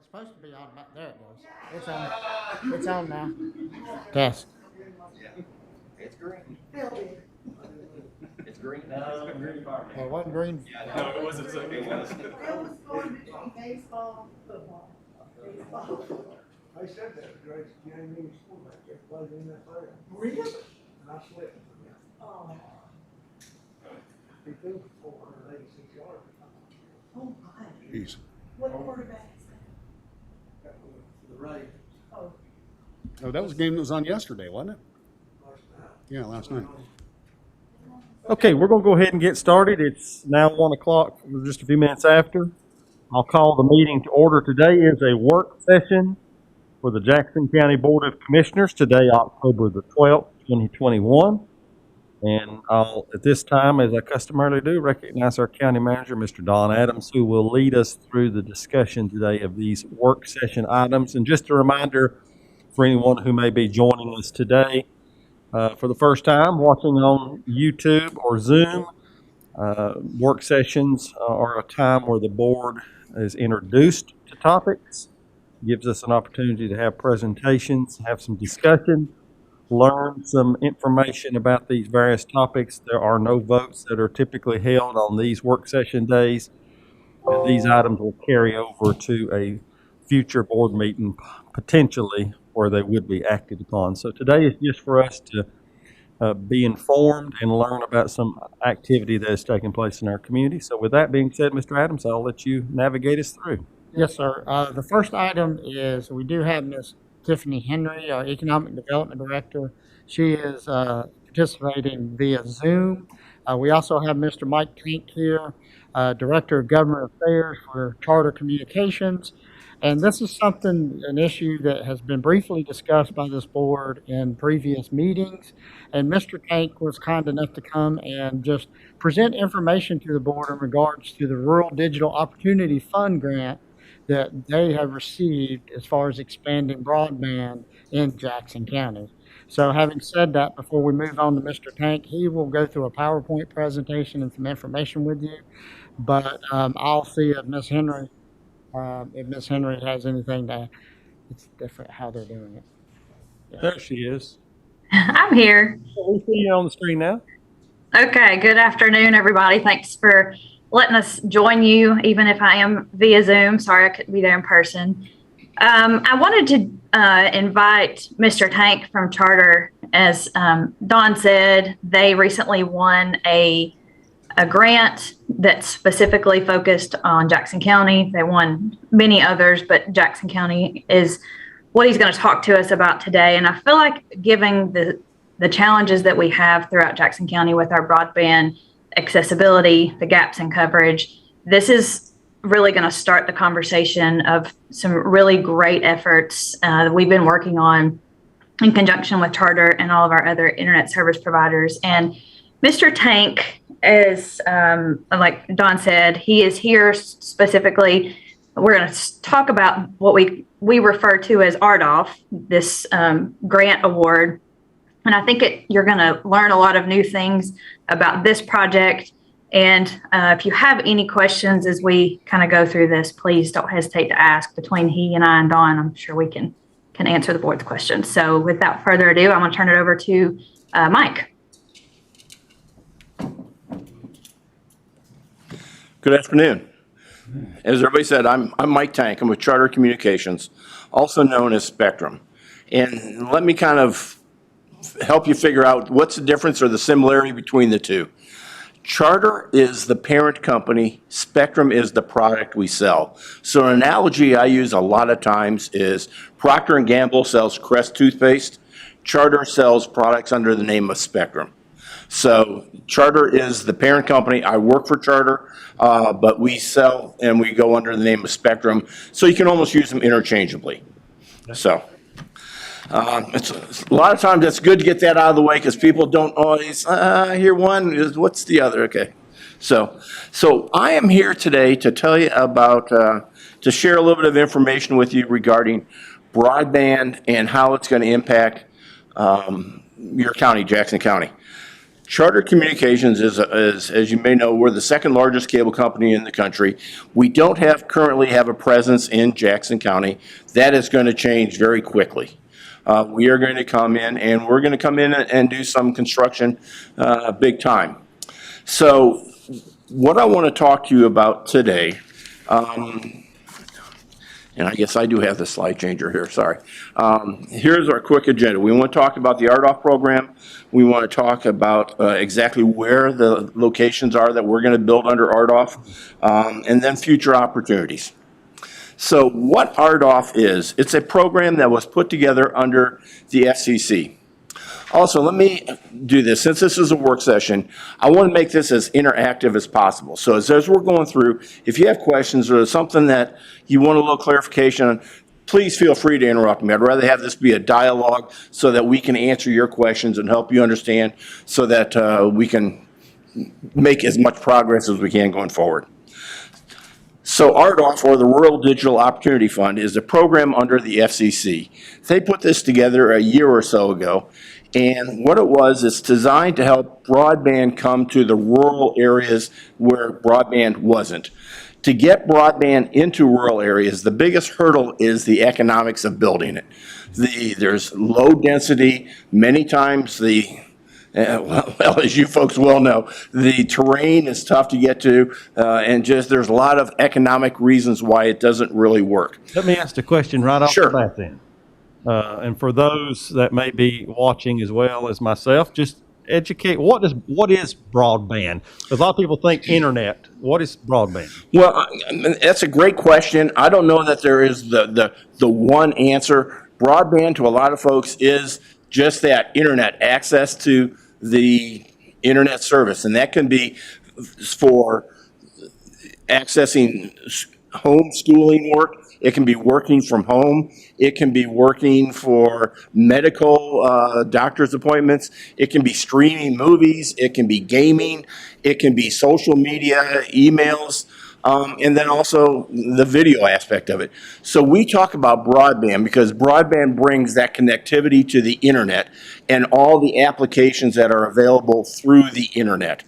it's supposed to be on. There it goes. It's on. It's on now. Test. It's green. It's green. It wasn't green. No, it wasn't. It was. It was going between baseball and football. Baseball. I said that, Grace, you ain't even school back there, played in that fire, Really? and I slipped. Oh, He threw for 486 yards. oh my. Jeez. What quarterback is that? The Ravens, Oh, Oh, that was a game that was on yesterday, wasn't it? last night. Yeah, last night. Okay, we're going to go ahead and get started. It's now 1 o'clock, we're just a few minutes after. I'll call the meeting to order. Today is a work session for the Jackson County Board of Commissioners. Today, October the 12th, 2021. And I'll, at this time, as I customarily do, recognize our county manager, Mr. Don Adams, who will lead us through the discussion today of these work session items. And just a reminder for anyone who may be joining us today, for the first time watching on YouTube or Zoom, work sessions are a time where the board is introduced to topics, gives us an opportunity to have presentations, have some discussion, learn some information about these various topics. There are no votes that are typically held on these work session days, and these items will carry over to a future board meeting potentially where they would be acted upon. So today is just for us to be informed and learn about some activity that is taking place in our community. So with that being said, Mr. Adams, I'll let you navigate us through. Yes, sir. The first item is we do have Miss Tiffany Henry, our Economic Development Director. She is participating via Zoom. We also have Mr. Mike Tank here, Director of Government Affairs for Charter Communications. And this is an issue that has been briefly discussed by this board in previous meetings. And Mr. Tank was kind enough to come and just present information to the board in regards to the Rural Digital Opportunity Fund grant that they have received as far as expanding broadband in Jackson County. So having said that, before we move on to Mr. Tank, he will go through a PowerPoint presentation and some information with you. But I'll see if Ms. Henry has anything to, it's different how they're doing it. There she is. I'm here. We see you on the screen now. Okay, good afternoon, everybody. Thanks for letting us join you, even if I am via Zoom. Sorry I couldn't be there in person. I wanted to invite Mr. Tank from Charter. As Don said, they recently won a grant that's specifically focused on Jackson County. They won many others, but Jackson County is what he's going to talk to us about today. And I feel like given the challenges that we have throughout Jackson County with our broadband accessibility, the gaps in coverage, this is really going to start the conversation of some really great efforts that we've been working on in conjunction with Charter and all of our other internet service providers. And Mr. Tank, as like Don said, he is here specifically. We're going to talk about what we refer to as RDOF, this grant award. And I think you're going to learn a lot of new things about this project. And if you have any questions as we kind of go through this, please don't hesitate to ask. Between he and I and Don, I'm sure we can answer the board's questions. So without further ado, I'm going to turn it over to Mike. Good afternoon. As everybody said, I'm Mike Tank. I'm with Charter Communications, also known as Spectrum. And let me kind of help you figure out what's the difference or the similarity between the two. Charter is the parent company. Spectrum is the product we sell. So an analogy I use a lot of times is Procter & Gamble sells Crest toothpaste. Charter sells products under the name of Spectrum. So Charter is the parent company. I work for Charter, but we sell and we go under the name of Spectrum. So you can almost use them interchangeably. So it's a lot of times it's good to get that out of the way because people don't always hear one. What's the other? Okay. So I am here today to tell you about, to share a little bit of information with you regarding broadband and how it's going to impact your county, Jackson County. Charter Communications is, as you may know, we're the second largest cable company in the country. We don't currently have a presence in Jackson County. That is going to change very quickly. We are going to come in, and we're going to come in and do some construction big time. So what I want to talk to you about today, and I guess I do have the slide changer here, sorry. Here's our quick agenda. We want to talk about the RDOF program. We want to talk about exactly where the locations are that we're going to build under RDOF, and then future opportunities. So what RDOF is, it's a program that was put together under the FCC. Also, let me do this. Since this is a work session, I want to make this as interactive as possible. So as we're going through, if you have questions or there's something that you want a little clarification on, please feel free to interrupt me. I'd rather have this be a dialogue so that we can answer your questions and help you understand so that we can make as much progress as we can going forward. So RDOF, or the Rural Digital Opportunity Fund, is a program under the FCC. They put this together a year or so ago, and what it was, it's designed to help broadband come to the rural areas where broadband wasn't. To get broadband into rural areas, the biggest hurdle is the economics of building it. There's low density, many times well, as you folks well know, the terrain is tough to get to, and there's a lot of economic reasons why it doesn't really work. Let me ask the question right off Sure. the bat then. And for those that may be watching as well as myself, just educate, what is broadband? Because a lot of people think internet. What is broadband? Well, that's a great question. I don't know that there is the one answer. Broadband to a lot of folks is just that, internet, access to the internet service. And that can be for accessing homeschooling work. It can be working from home. It can be working for medical doctor's appointments. It can be streaming movies. It can be gaming. It can be social media, emails, and then also the video aspect of it. So we talk about broadband because broadband brings that connectivity to the internet and all the applications that are available through the internet.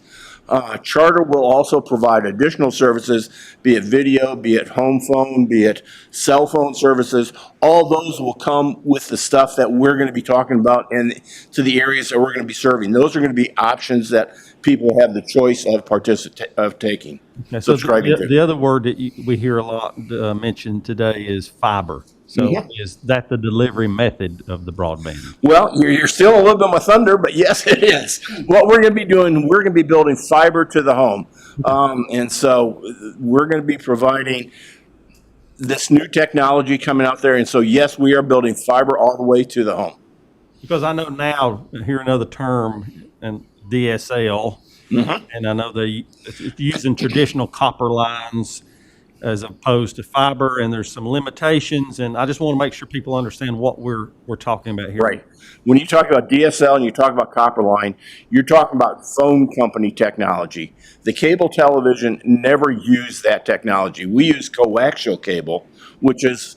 Charter will also provide additional services, be it video, be it home phone, be it cell phone services. All those will come with the stuff that we're going to be talking about and to the areas that we're going to be serving. Those are going to be options that people have the choice of taking, Okay, so subscribing to. the other word that we hear a lot mentioned today is fiber. So is that the delivery method of the broadband? Well, you're still a little bit of my thunder, but yes, it is. What we're going to be doing, we're going to be building fiber to the home. And so we're going to be providing this new technology coming out there. And so, yes, we are building fiber all the way to the home. Because I know now, hear another term, and DSL, and I know it's using traditional copper lines as opposed to fiber, and there's some limitations, and I just want to make sure people understand what we're talking about here. Right. When you talk about DSL and you talk about copper line, you're talking about phone company technology. The cable television never used that technology. We use coaxial cable, which is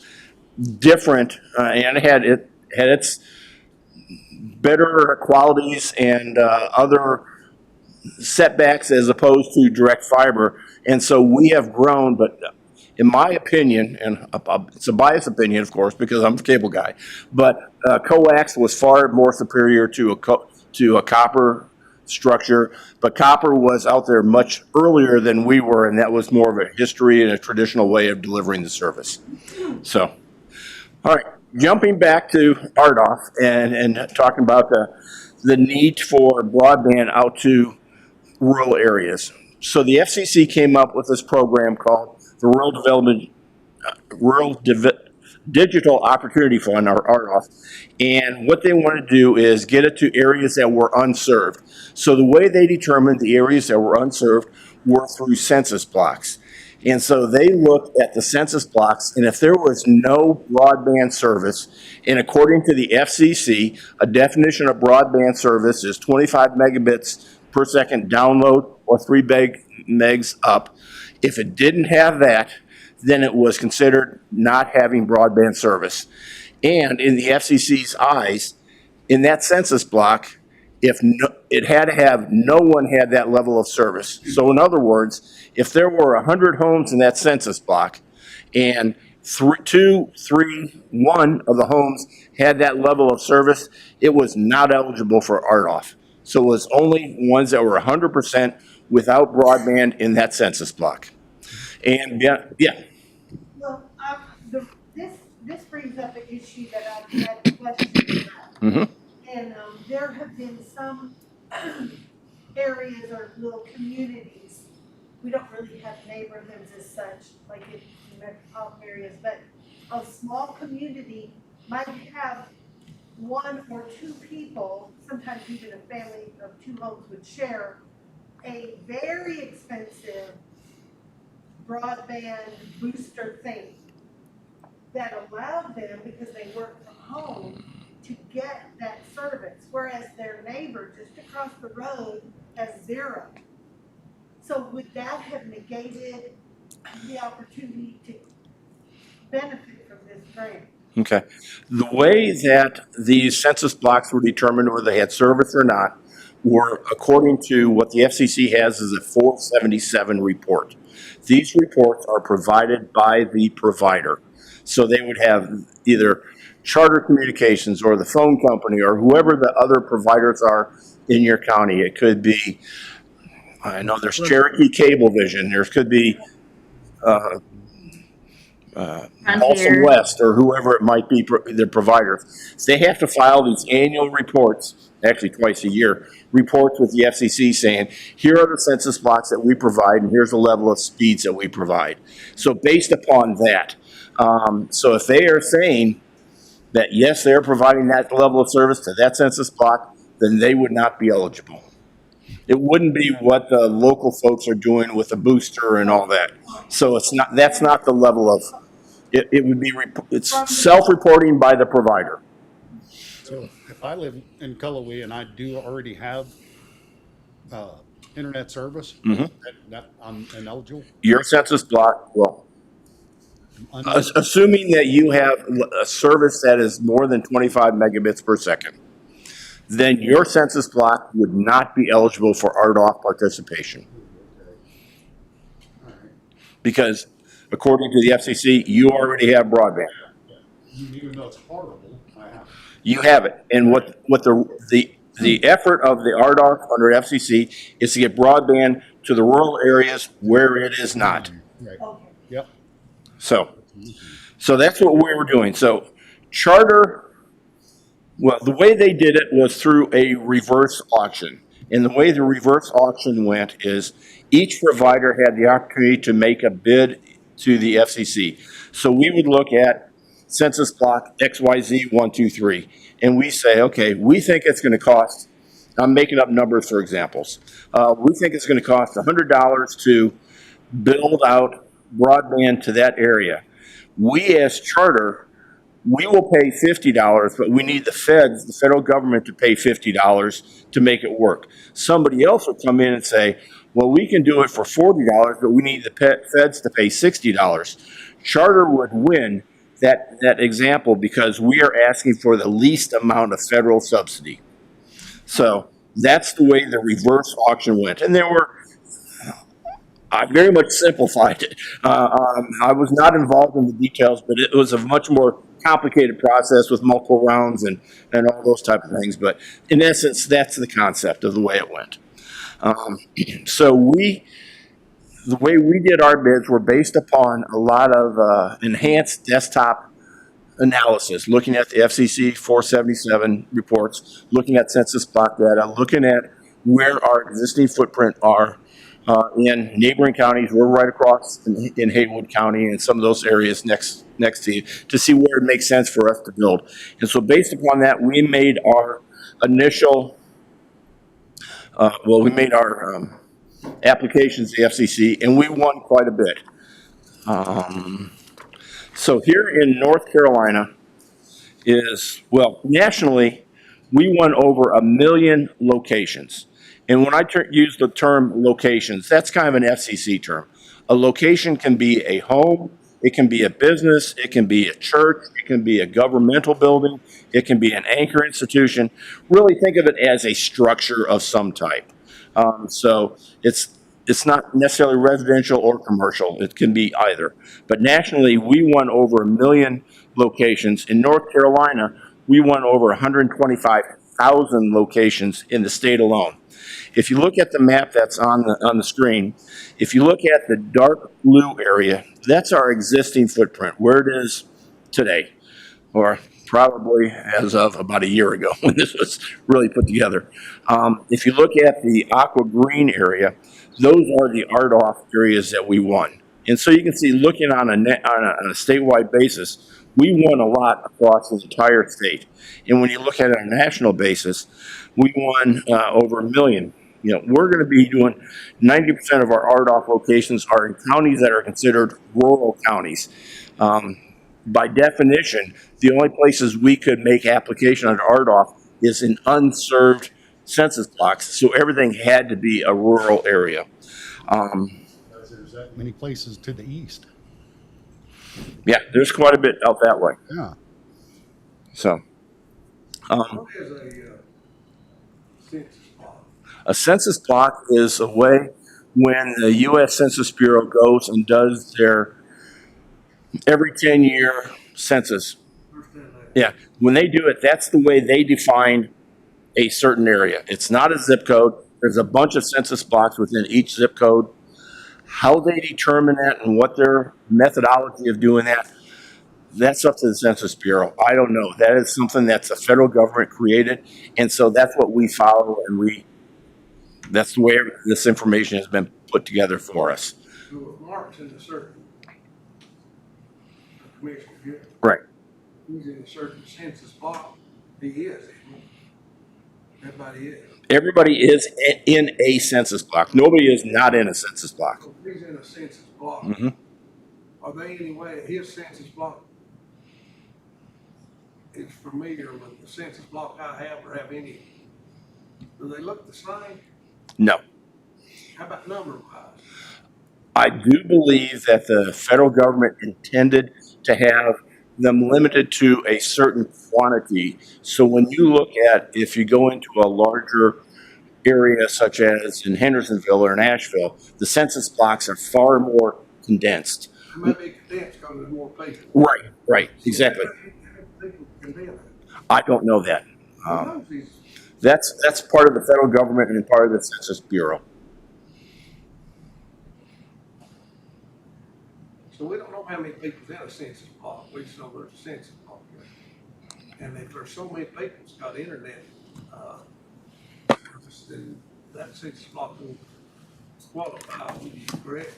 different, and it had its better qualities and other setbacks as opposed to direct fiber. And so we have grown, but in my opinion, and it's a biased opinion, of course, because I'm a cable guy, but coax was far more superior to a copper structure. But copper was out there much earlier than we were, and that was more of a history and a traditional way of delivering the service. So, all right, jumping back to RDOF and talking about the need for broadband out to rural areas. So the FCC came up with this program called the Rural Digital Opportunity Fund, or RDOF, and what they want to do is get it to areas that were unserved. So the way they determined the areas that were unserved were through census blocks. And so they looked at the census blocks, and if there was no broadband service, and according to the FCC, a definition of broadband service is 25 megabits per second download or 3 megs up. If it didn't have that, then it was considered not having broadband service. And in the FCC's eyes, in that census block, it had to have, no one had that level of service. So in other words, if there were 100 homes in that census block and one of the homes had that level of service, it was not eligible for RDOF. So it was only ones that were 100% without broadband in that census block. And yeah, Well, this brings up an issue that I've had questions about. Mhm. And, there have been some areas or little communities, we don't really have neighborhoods as such, like in metropolitan areas, but a small community might have one or two people, sometimes even a family of two homes would share a very expensive broadband booster thing that allowed them, because they work from home, to get that service, whereas their neighbor just across the road has zero. So would that have negated the opportunity to benefit from this grant? okay. The way that these census blocks were determined whether they had service or not were according to what the FCC has as a 477 report. These reports are provided by the provider. So they would have either Charter Communications or the phone company or whoever the other providers are in your county. It could be, I know there's Cherokee Cablevision, there could be Paulson Frontier. West or whoever it might be, the provider. They have to file these annual reports, actually twice a year, reports with the FCC saying, here are the census blocks that we provide and here's the level of speeds that we provide. So based upon that, so if they are saying that, yes, they're providing that level of service to that census block, then they would not be eligible. It wouldn't be what the local folks are doing with a booster and all that. So it's not, that's not the level of, it would be, it's self-reporting by the provider. So if I live in Cullowhee and I do already have internet service, that I'm ineligible? Your census block, well, Un- assuming that you have a service that is more than 25 megabits per second, then your census block would not be eligible for RDOF participation. Because according to the FCC, you already have broadband. Even though it's horrible, I have. You have it. And what the effort of the RDOF under FCC is to get broadband to the rural areas where it is not. Right. Okay. Yep. So that's what we were doing. So Charter, well, the way they did it was through a reverse auction. And the way the reverse auction went is each provider had the opportunity to make a bid to the FCC. So we would look at census block XYZ123, and we say, okay, we think it's going to cost, I'm making up numbers for examples. We think it's going to cost $100 to build out broadband to that area. We as Charter, we will pay $50, but we need the feds, the federal government, to pay $50 to make it work. Somebody else will come in and say, well, we can do it for $40, but we need the feds to pay $60. Charter would win that example because we are asking for the least amount of federal subsidy. So that's the way the reverse auction went. And there were, I very much simplified it. I was not involved in the details, but it was a much more complicated process with multiple rounds and all those type of things. But in essence, that's the concept of the way it went. So the way we did our bids were based upon a lot of enhanced desktop analysis, looking at the FCC 477 reports, looking at census block data, looking at where our existing footprint are in neighboring counties. We're right across in Haywood County and some of those areas next to you to see where it makes sense for us to build. And so based upon that, we made our initial, we made our applications to the FCC, and we won quite a bit. So here in North Carolina is, well, nationally, we won over 1 million locations. And when I use the term locations, that's kind of an FCC term. A location can be a home, It can be a business, it can be a church, it can be a governmental building, it can be an anchor institution. Really think of it as a structure of some type. So it's not necessarily residential or commercial. It can be either. But nationally, we won over 1 million locations. In North Carolina, we won over 125,000 locations in the state alone. If you look at the map that's on the screen, if you look at the dark blue area, that's our existing footprint, where it is today, or probably as of about a year ago when this was really put together. If you look at the aqua green area, those are the RDOF areas that we won. And so you can see, looking on a statewide basis, we won a lot across the entire state. And when you look at it on a national basis, we won over 1 million. You know, we're going to be doing 90% of our RDOF locations are in counties that are considered rural counties. By definition, the only places we could make application under RDOF is in unserved census blocks. So everything had to be a rural area. There's that many places to the east. Yeah, there's quite a bit out that way. Yeah. So What is a census block? a census block is a way when the U.S. Census Bureau goes and does their every 10-year census. Understand that? Yeah, when they do it, that's the way they define a certain area. It's not a zip code. There's a bunch of census blocks within each zip code. How they determine that and what their methodology of doing that, that's up to the Census Bureau. I don't know. That is something that's the federal government created, and so that's what we follow, and that's the way this information has been put together for us. So if Mark's in a certain commissioner here, Right. he's in a certain census block, he is, isn't he? Everybody is. Everybody is in a census block. Nobody is not in a census block. So if he's in a census block, Mhm. are they anyway, his census block is familiar with the census block I have or have any? Do they look the same? No. How about number wise? I do believe that the federal government intended to have them limited to a certain quantity. So when you look at, if you go into a larger area such as in Hendersonville or Nashville, the census blocks are far more condensed. It may be condensed because there's more people. Right, exactly. People condemn it. I don't know that. Who knows these? That's part of the federal government and part of the Census Bureau. So we don't know how many people's in a census block, we just know there's a census block. And if there's so many people that's got internet, then that census block will qualify, would you correct?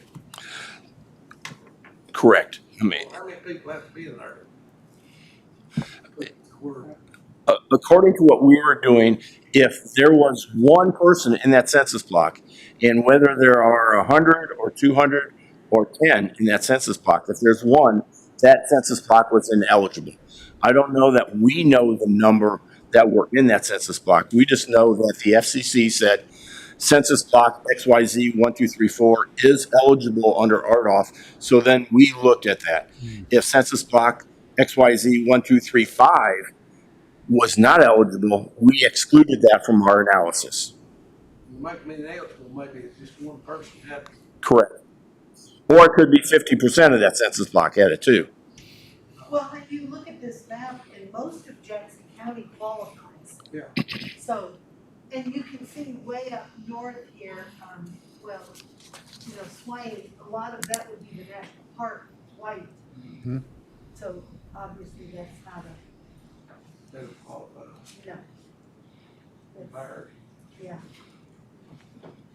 Correct. I mean, How many people have to be in there? We're- according to what we were doing, if there was one person in that census block, and whether there are 100 or 200 or 10 in that census block, if there's one, that census block was ineligible. I don't know that we know the number that were in that census block. We just know that the FCC said census block XYZ 1, 2, 3, 4 is eligible under RDOF. So then we looked at that. If census block XYZ 1, 2, 3, 5 was not eligible, we excluded that from our analysis. You might mean eligible, maybe it's just one person had, Correct. Or it could be 50% of that census block had it too. Well, if you look at this map, and most of Jackson County qualifies. yeah. So, and you can see way up north here, Swain, a lot of that would be the national park, White. Mhm. So obviously that's not a, Doesn't qualify. no. That's- Barry. Yeah.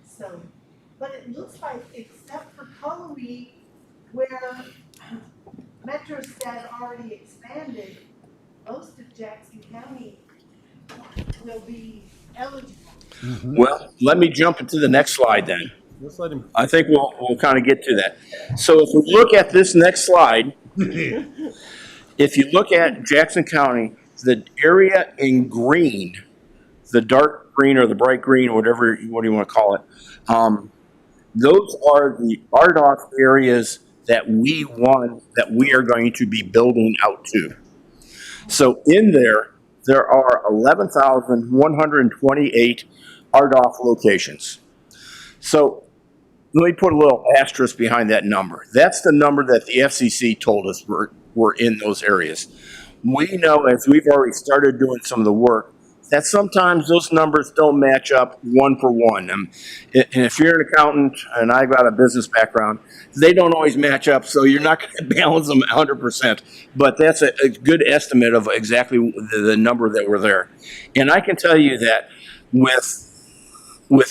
So, but it looks like, except for Cullowhee, where MetroStat already expanded, most of Jackson County will be eligible. Well, let me jump into the next slide then. Let's let him. I think we'll kind of get to that. So if we look at this next slide, if you look at Jackson County, the area in green, the dark green or the bright green, what do you want to call it? Those are the RDOF areas that we want, that we are going to be building out to. So in there are 11,128 RDOF locations. So let me put a little asterisk behind that number. That's the number that the FCC told us were in those areas. We know, as we've already started doing some of the work, that sometimes those numbers don't match up one for one. And if you're an accountant, and I've got a business background, they don't always match up, so you're not going to balance them 100%. But that's a good estimate of exactly the number that were there. And I can tell you that with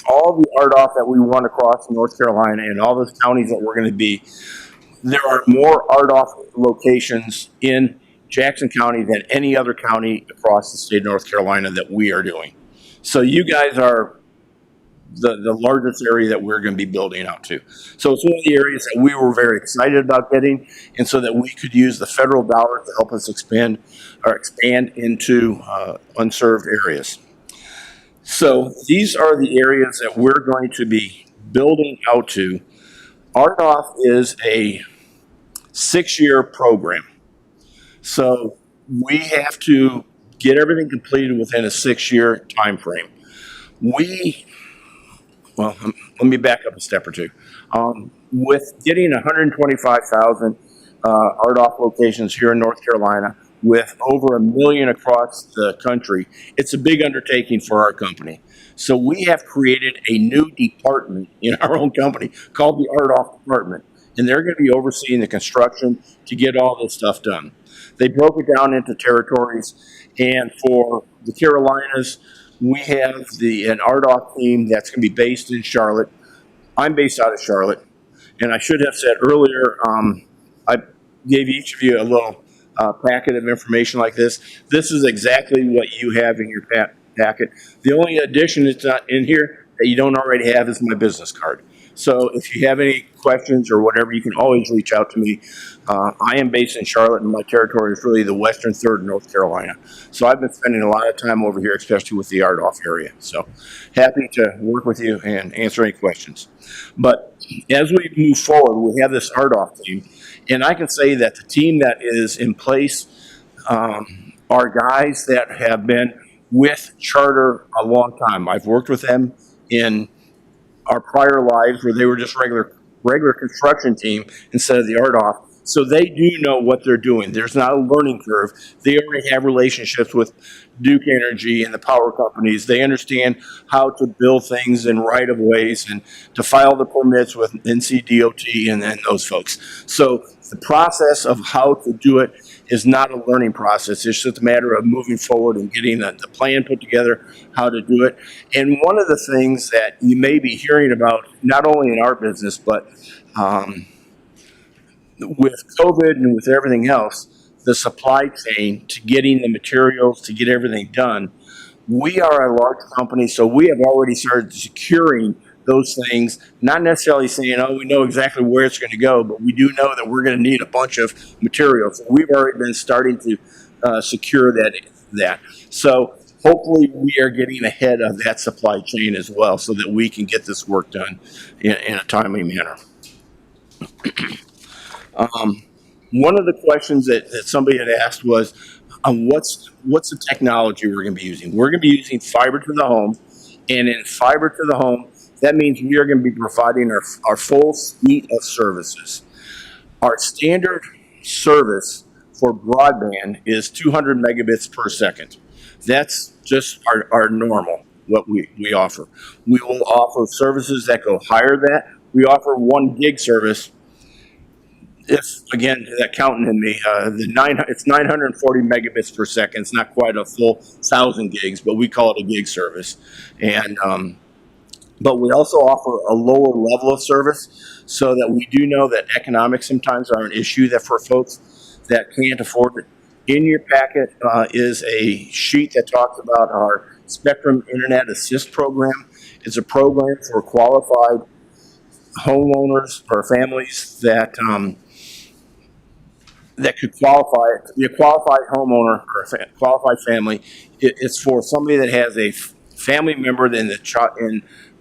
all the RDOF that we want across North Carolina and all those counties that we're going to be, there are more RDOF locations in Jackson County than any other county across the state of North Carolina that we are doing. So you guys are the largest area that we're going to be building out to. So it's one of the areas that we were very excited about getting, and so that we could use the federal dollars to help us expand into unserved areas. So these are the areas that we're going to be building out to. RDOF is a 6-year program. So we have to get everything completed within a 6-year time frame. Let me back up a step or two. With getting 125,000 RDOF locations here in North Carolina, with over 1 million across the country, it's a big undertaking for our company. So we have created a new department in our own company called the RDOF department, and they're going to be overseeing the construction to get all this stuff done. They broke it down into territories, and for the Carolinas, we have an RDOF team that's going to be based in Charlotte. I'm based out of Charlotte, and I should have said earlier, I gave each of you a little packet of information like this. This is exactly what you have in your packet. The only addition that's not in here that you don't already have is my business card. So if you have any questions or whatever, you can always reach out to me. I am based in Charlotte, and my territory is really the western third of North Carolina. So I've been spending a lot of time over here, especially with the RDOF area. So happy to work with you and answer any questions. But as we move forward, we have this RDOF team, and I can say that the team that is in place are guys that have been with Charter a long time. I've worked with them in our prior lives where they were just regular construction team instead of the RDOF. So they do know what they're doing. There's not a learning curve. They already have relationships with Duke Energy and the power companies. They understand how to build things in right-of-ways and to file the permits with NCDOT and then those folks. So the process of how to do it is not a learning process. It's just a matter of moving forward and getting the plan put together, how to do it. And one of the things that you may be hearing about, not only in our business, but with COVID and with everything else, the supply chain to getting the materials, to get everything done. We are a large company, so we have already started securing those things, not necessarily saying, oh, we know exactly where it's going to go, but we do know that we're going to need a bunch of materials. So we've already been starting to secure that. So hopefully we are getting ahead of that supply chain as well so that we can get this work done in a timely manner. One of the questions that somebody had asked was, what's the technology we're going to be using? We're going to be using fiber to the home, and in fiber to the home, that means we are going to be providing our full suite of services. Our standard service for broadband is 200 megabits per second. That's just our normal, what we offer. We will offer services that go higher than that. We offer 1 gig service. If, again, that counting in me, it's 940 megabits per second. It's not quite a full 1,000 gigs, but we call it a gig service. And but we also offer a lower level of service so that we do know that economics sometimes are an issue that for folks that can't afford it. In your packet is a sheet that talks about our Spectrum Internet Assist program. It's a program for qualified homeowners or families that could qualify to be a qualified homeowner or a qualified family. It's for somebody that has a family member in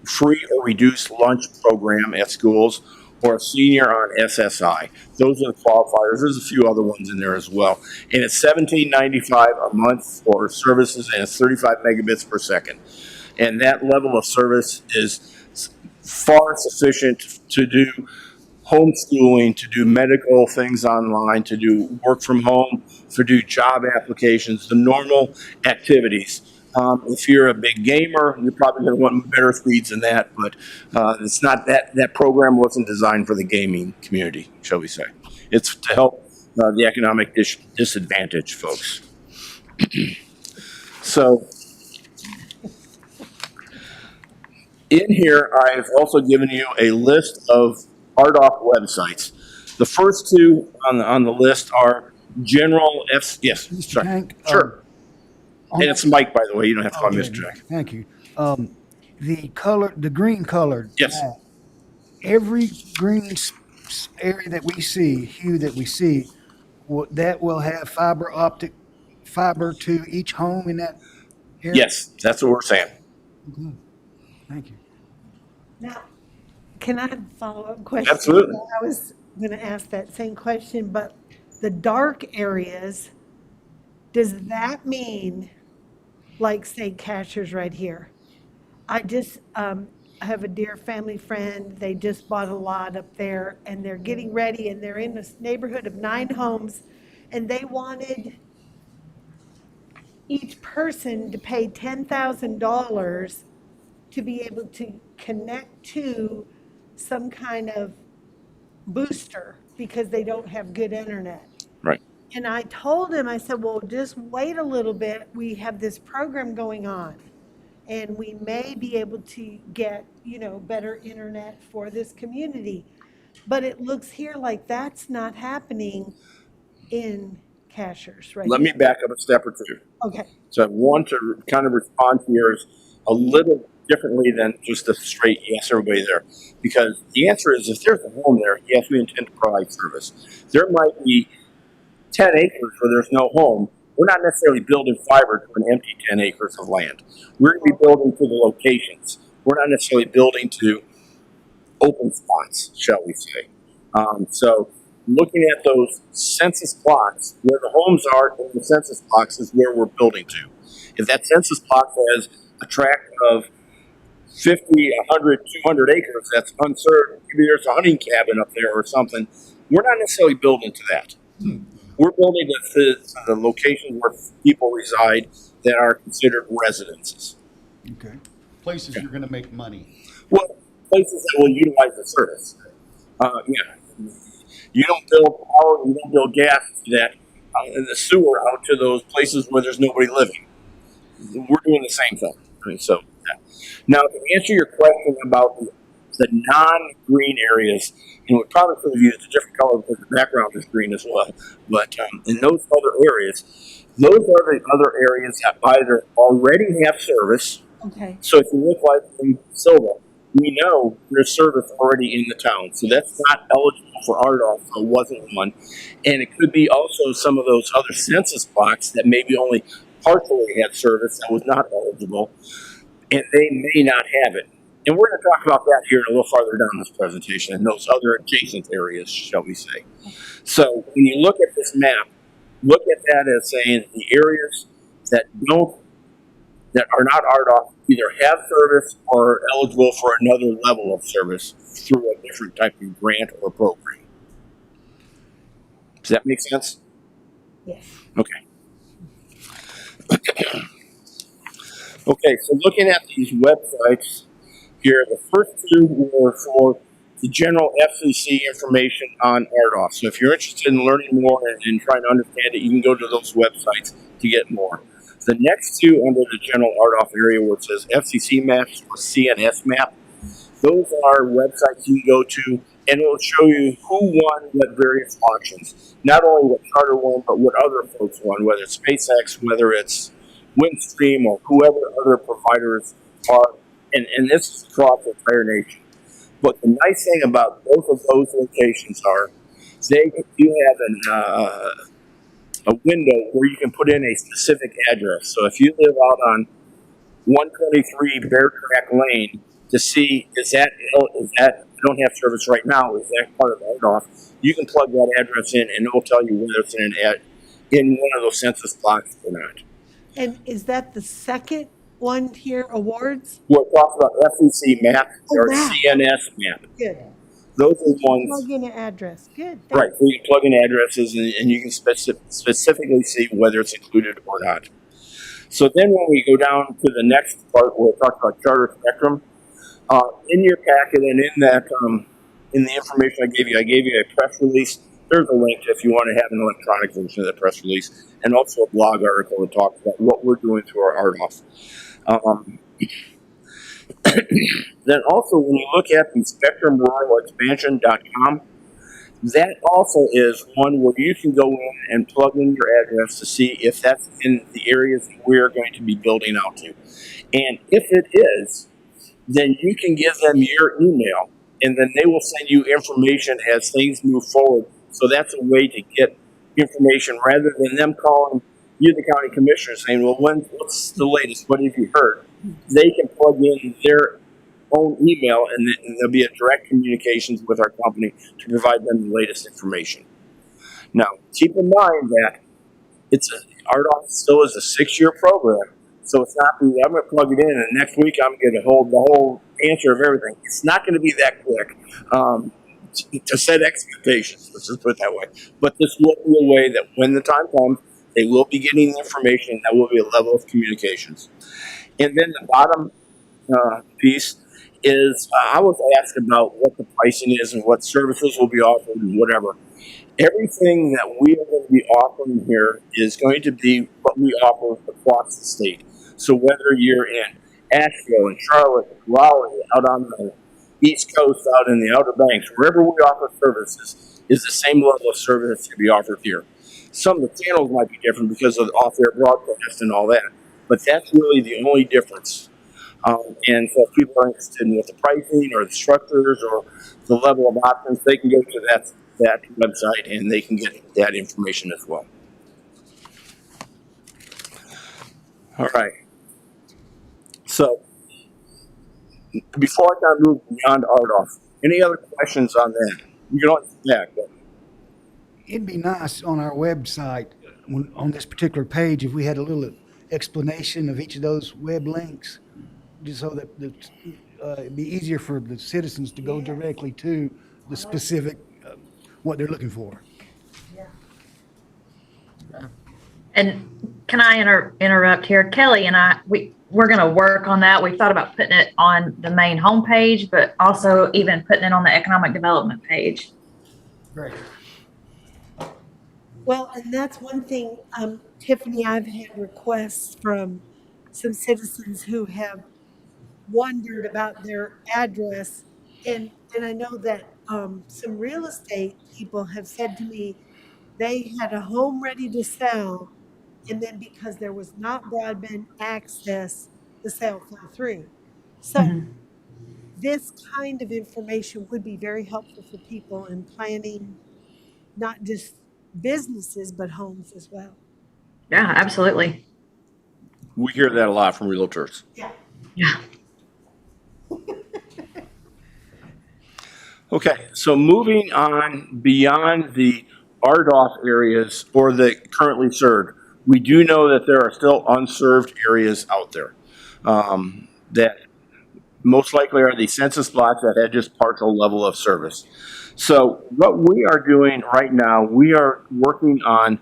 free or reduced lunch program at schools, or a senior on SSI. Those are the qualifiers. There's a few other ones in there as well. And it's $17.95 a month for services, and it's 35 megabits per second. And that level of service is far sufficient to do homeschooling, to do medical things online, to do work from home, to do job applications, the normal activities. If you're a big gamer, you're probably going to want better speeds than that, but it's not that program wasn't designed for the gaming community, shall we say. It's to help the economic disadvantaged folks. So in here, I've also given you a list of RDOF websites. The first two on the list are general yes, Mr. sorry. Tank, Sure. on- And it's Mike, by the way. You don't have to call me Okay, Mr. Jack. Thank you. The green colored. Yes. map, Every green area that we see, hue that we see, that will have fiber to each home in that area? Yes, that's what we're saying. Good. Thank you. Now, can I have a follow-up question? Absolutely. I was gonna ask that same question, but the dark areas, does that mean, like, say, Cashers right here? I just, have a dear family friend, they just bought a lot up there, and they're getting ready, and they're in this neighborhood of 9 homes, and they wanted each person to pay $10,000 to be able to connect to some kind of booster because they don't have good internet. Right. And I told him, I said, well, just wait a little bit. We have this program going on, and we may be able to get, better internet for this community. But it looks here like that's not happening in Cashers, right? Let me back up a step or two. Okay, So I want to kind of respond to yours a little differently than just a straight yes, everybody there. Because the answer is, if there's a home there, yes, we intend to provide service. There might be 10 acres where there's no home. We're not necessarily building fiber to an empty 10 acres of land. We're going to be building to the locations. We're not necessarily building to open spots, shall we say. So looking at those census blocks, where the homes are in the census blocks is where we're building to. If that census block has a tract of 50, 100, 200 acres that's unserved, maybe there's a hunting cabin up there or something, we're not necessarily building to that. We're building to the locations where people reside that are considered residences. Okay. Places you're gonna make money. Well, places that will utilize the service. Yeah. You don't build power, you don't build gas to that, and the sewer out to those places where there's nobody living. We're doing the same thing. Right? So, now to answer your question about the non-green areas, and we probably could have used a different color because the background is green as well, but in those other areas, those are the other areas that either already have service. okay. So if you look like in Silva, we know there's service already in the town. So that's not eligible for RDOF, so it wasn't one. And it could be also some of those other census blocks that maybe only partially had service that was not eligible, and they may not have it. And we're going to talk about that here a little farther down this presentation and those other adjacent areas, shall we say. So when you look at this map, look at that as saying the areas that are not RDOF either have service or are eligible for another level of service through a different type of grant or program. Does that make sense? Yes. Okay. Okay, so looking at these websites here, the first two were for the general FCC information on RDOF. So if you're interested in learning more and trying to understand it, you can go to those websites to get more. The next two under the general RDOF area where it says FCC maps or CNS map, those are websites you can go to and it will show you who won what various auctions. Not only what Charter won, but what other folks won, whether it's SpaceX, whether it's Windstream, or whoever other providers are. And this is across the entire nation. But the nice thing about both of those locations are they do have a window where you can put in a specific address. So if you live out on 123 Bear Track Lane, to see is that don't have service right now, is that part of RDOF? You can plug that address in and it will tell you whether it's in one of those census blocks or not. And is that the second one here, awards? We're talking about FCC map or map. CNS map. Good. Those are the ones, Plug in an address. Good. thank right, where you plug in addresses and you can specifically see whether it's included or not. So then when we go down to the next part where we talk about Charter Spectrum, in your packet and in that, in the information I gave you a press release. There's a link if you want to have an electronic version of the press release, and also a blog article that talks about what we're doing through our RDOF. Then also, when you look at the SpectrumRuralExpansion.com, that also is one where you can go in and plug in your address to see if that's in the areas that we're going to be building out to. And if it is, then you can give them your email, and then they will send you information as things move forward. So that's a way to get information rather than them calling you, the county commissioner, saying, well, what's the latest? What have you heard? They can plug in their own email, and there'll be a direct communications with our company to provide them the latest information. Now, keep in mind that RDOF still is a 6-year program, so it's not I'm going to plug it in, and next week I'm going to hold the whole answer of everything. It's not going to be that quick to set expectations, let's just put it that way. But this will be a way that when the time comes, they will be getting the information. That will be a level of communications. And then the bottom piece is I was asked about what the pricing is and what services will be offered and whatever. Everything that we are going to be offering here is going to be what we offer across the state. So whether you're in Asheville and Charlotte, Raleigh, out on the East Coast, out in the Outer Banks, wherever we offer services is the same level of service to be offered here. Some of the channels might be different because of off-air broadcast and all that, but that's really the only difference. And so if people are interested in what the pricing or the structures or the level of options, they can go to that website and they can get that information as well. All right. So before I kind of move beyond RDOF, any other questions on that? You can always back. It'd be nice on our website, on this particular page, if we had a little explanation of each of those web links, just so that it'd be easier for the citizens to go directly to the specific, what they're looking for. And can I interrupt here? Kelly and I, we're going to work on that. We thought about putting it on the main homepage, but also even putting it on the economic development page. Great. Well, and that's one thing, Tiffany, I've had requests from some citizens who have wondered about their address. And I know that some real estate people have said to me they had a home ready to sell, and then because there was not broadband access, the sale fell through. So this kind of information would be very helpful for people in planning, not just businesses, but homes as well. Yeah, absolutely. We hear that a lot from realtors. Yeah. Yeah. Okay, so moving on beyond the RDOF areas or the currently served, we do know that there are still unserved areas out there that most likely are the census blocks that had just partial level of service. So what we are doing right now, we are working on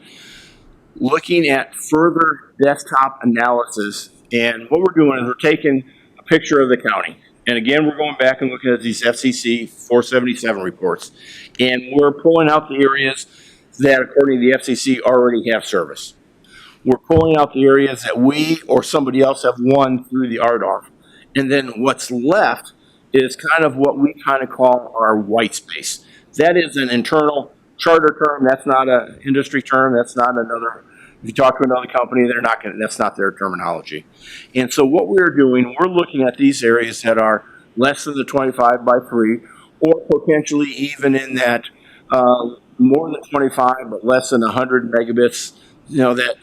looking at further desktop analysis. And what we're doing is we're taking a picture of the county. And again, we're going back and looking at these FCC 477 reports. And we're pulling out the areas that, according to the FCC, already have service. We're pulling out the areas that we or somebody else have won through the RDOF. And then what's left is kind of what we kind of call our white space. That is an internal charter term. That's not an industry term. That's not another. If you talk to another company, they're not going to, that's not their terminology. And so what we're doing, we're looking at these areas that are less than the 25 by 3, or potentially even in that more than 25 but less than 100 megabits, you know, that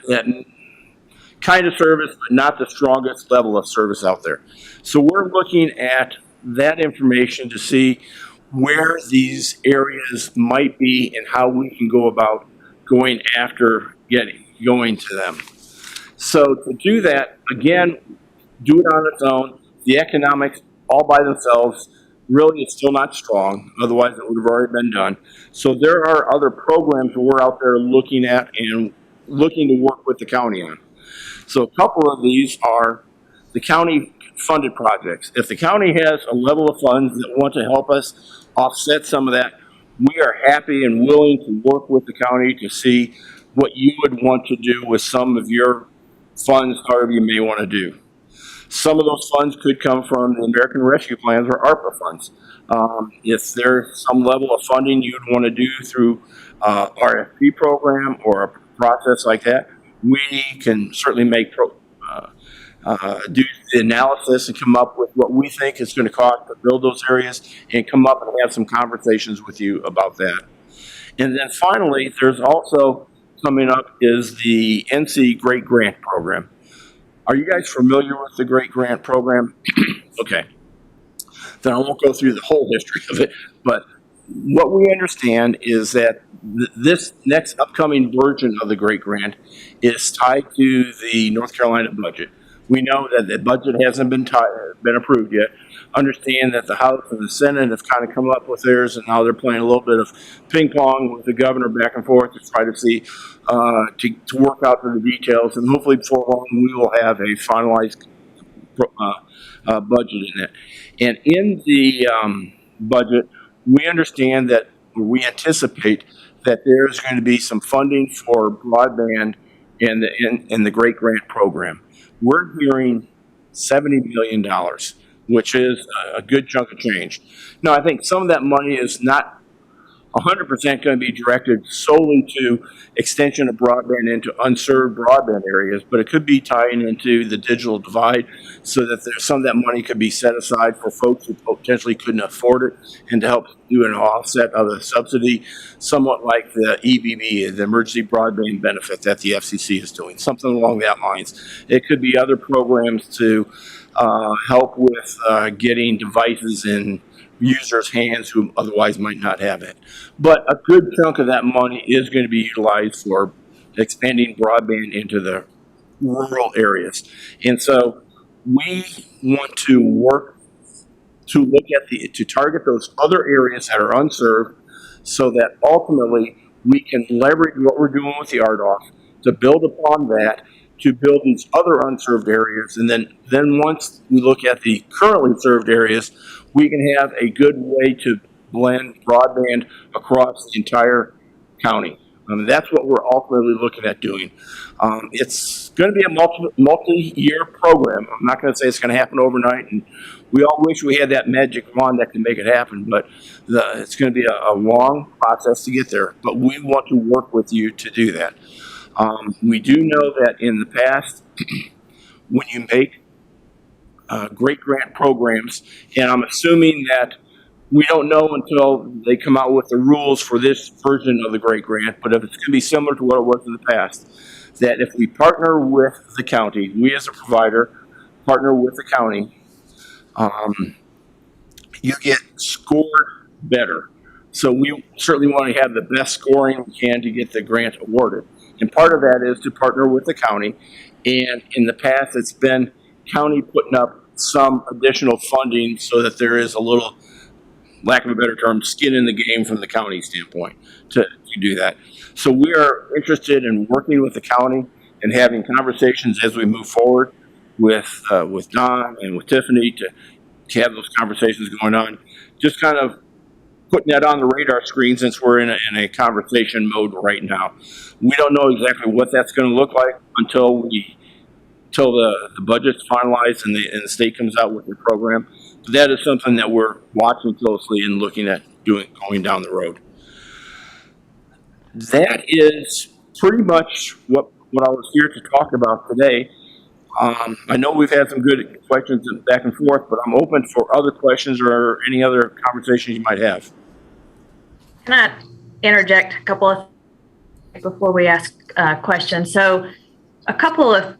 kind of service, but not the strongest level of service out there. So we're looking at that information to see where these areas might be and how we can go about going after going to them. So to do that, again, do it on its own. The economics all by themselves really is still not strong. Otherwise, it would have already been done. So there are other programs that we're out there looking at and looking to work with the county on. So a couple of these are the county funded projects. If the county has a level of funds that want to help us offset some of that, we are happy and willing to work with the county to see what you would want to do with some of your funds, however you may want to do. Some of those funds could come from the American Rescue Plans or ARPA funds. If there's some level of funding you'd want to do through RFP program or a process like that, we can certainly do the analysis and come up with what we think it's going to cost to build those areas and come up and have some conversations with you about that. And then finally, there's also coming up is the NC Great Grant Program. Are you guys familiar with the Great Grant Program? Okay. Then I won't go through the whole history of it, but what we understand is that this next upcoming version of the Great Grant is tied to the North Carolina budget. We know that the budget hasn't been approved yet. Understand that the House and the Senate have kind of come up with theirs, and now they're playing a little bit of ping pong with the governor back and forth to try to see to work out the details. And hopefully before long we will have a finalized budget in it. And in the budget, we understand that we anticipate that there's going to be some funding for broadband in the Great Grant Program. We're hearing $70 million, which is a good chunk of change. Now, I think some of that money is not 100% going to be directed solely to extension of broadband into unserved broadband areas, but it could be tying into the digital divide so that some of that money could be set aside for folks who potentially couldn't afford it and to help do an offset of the subsidy, somewhat like the EBB, the Emergency Broadband Benefit that the FCC is doing, something along that lines. It could be other programs to help with getting devices in users' hands who otherwise might not have it. But a good chunk of that money is going to be utilized for expanding broadband into the rural areas. And so we want to work to look at to target those other areas that are unserved so that ultimately we can leverage what we're doing with the RDOF to build upon that, to build these other unserved areas. And then once we look at the currently served areas, we can have a good way to blend broadband across the entire county. That's what we're ultimately looking at doing. It's going to be a multi-year program. I'm not going to say it's going to happen overnight, and we all wish we had that magic wand that can make it happen, but it's going to be a long process to get there. But we want to work with you to do that. We do know that in the past, when you make great grant programs, and I'm assuming that we don't know until they come out with the rules for this version of the Great Grant, but if it's going to be similar to what it was in the past, that if we partner with the county, we as a provider partner with the county, you get scored better. So we certainly want to have the best scoring we can to get the grant awarded. And part of that is to partner with the county. And in the past, it's been county putting up some additional funding so that there is a little, lack of a better term, skin in the game from the county standpoint to do that. So we are interested in working with the county and having conversations as we move forward with Don and with Tiffany to have those conversations going on. Just kind of putting that on the radar screen since we're in a conversation mode right now. We don't know exactly what that's going to look like until the budget's finalized and the state comes out with their program. But that is something that we're watching closely and looking at going down the road. That is pretty much what I was here to talk about today. I know we've had some good questions back and forth, but I'm open for other questions or any other conversations you might have. Can I interject a couple of things before we ask questions? So a couple of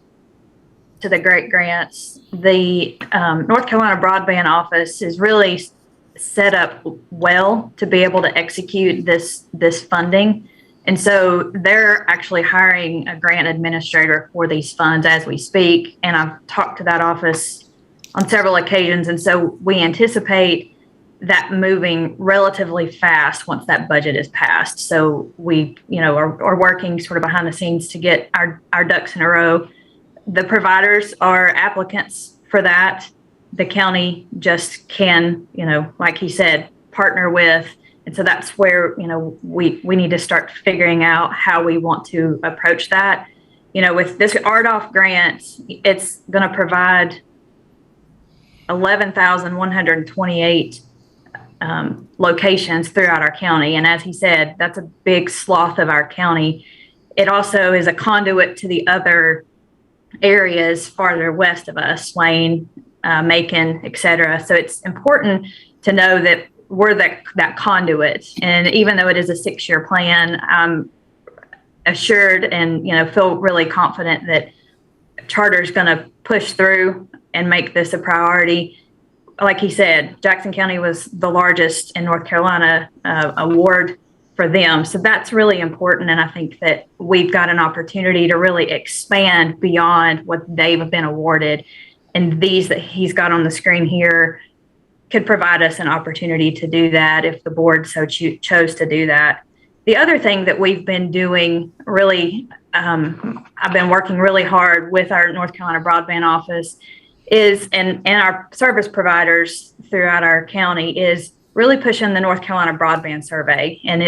to the Great Grants, the North Carolina Broadband Office is really set up well to be able to execute this funding. And so they're actually hiring a grant administrator for these funds as we speak. And I've talked to that office on several occasions. And so we anticipate that moving relatively fast once that budget is passed. So we, are working sort of behind the scenes to get our ducks in a row. The providers are applicants for that. The county just can, like he said, partner with. And so that's where, we need to start figuring out how we want to approach that. With this RDOF grant, it's going to provide 11,128 locations throughout our county. And as he said, that's a big swath of our county. It also is a conduit to the other areas farther west of us, Swain, Macon, et cetera. So it's important to know that we're that conduit. And even though it is a 6-year plan, I'm assured and, feel really confident that Charter is going to push through and make this a priority. Like he said, Jackson County was the largest in North Carolina award for them. So that's really important. And I think that we've got an opportunity to really expand beyond what they've been awarded. And these that he's got on the screen here could provide us an opportunity to do that if the board so chose to do that. The other thing that we've been doing really, I've been working really hard with our North Carolina Broadband Office is, and our service providers throughout our county, is really pushing the North Carolina Broadband Survey. And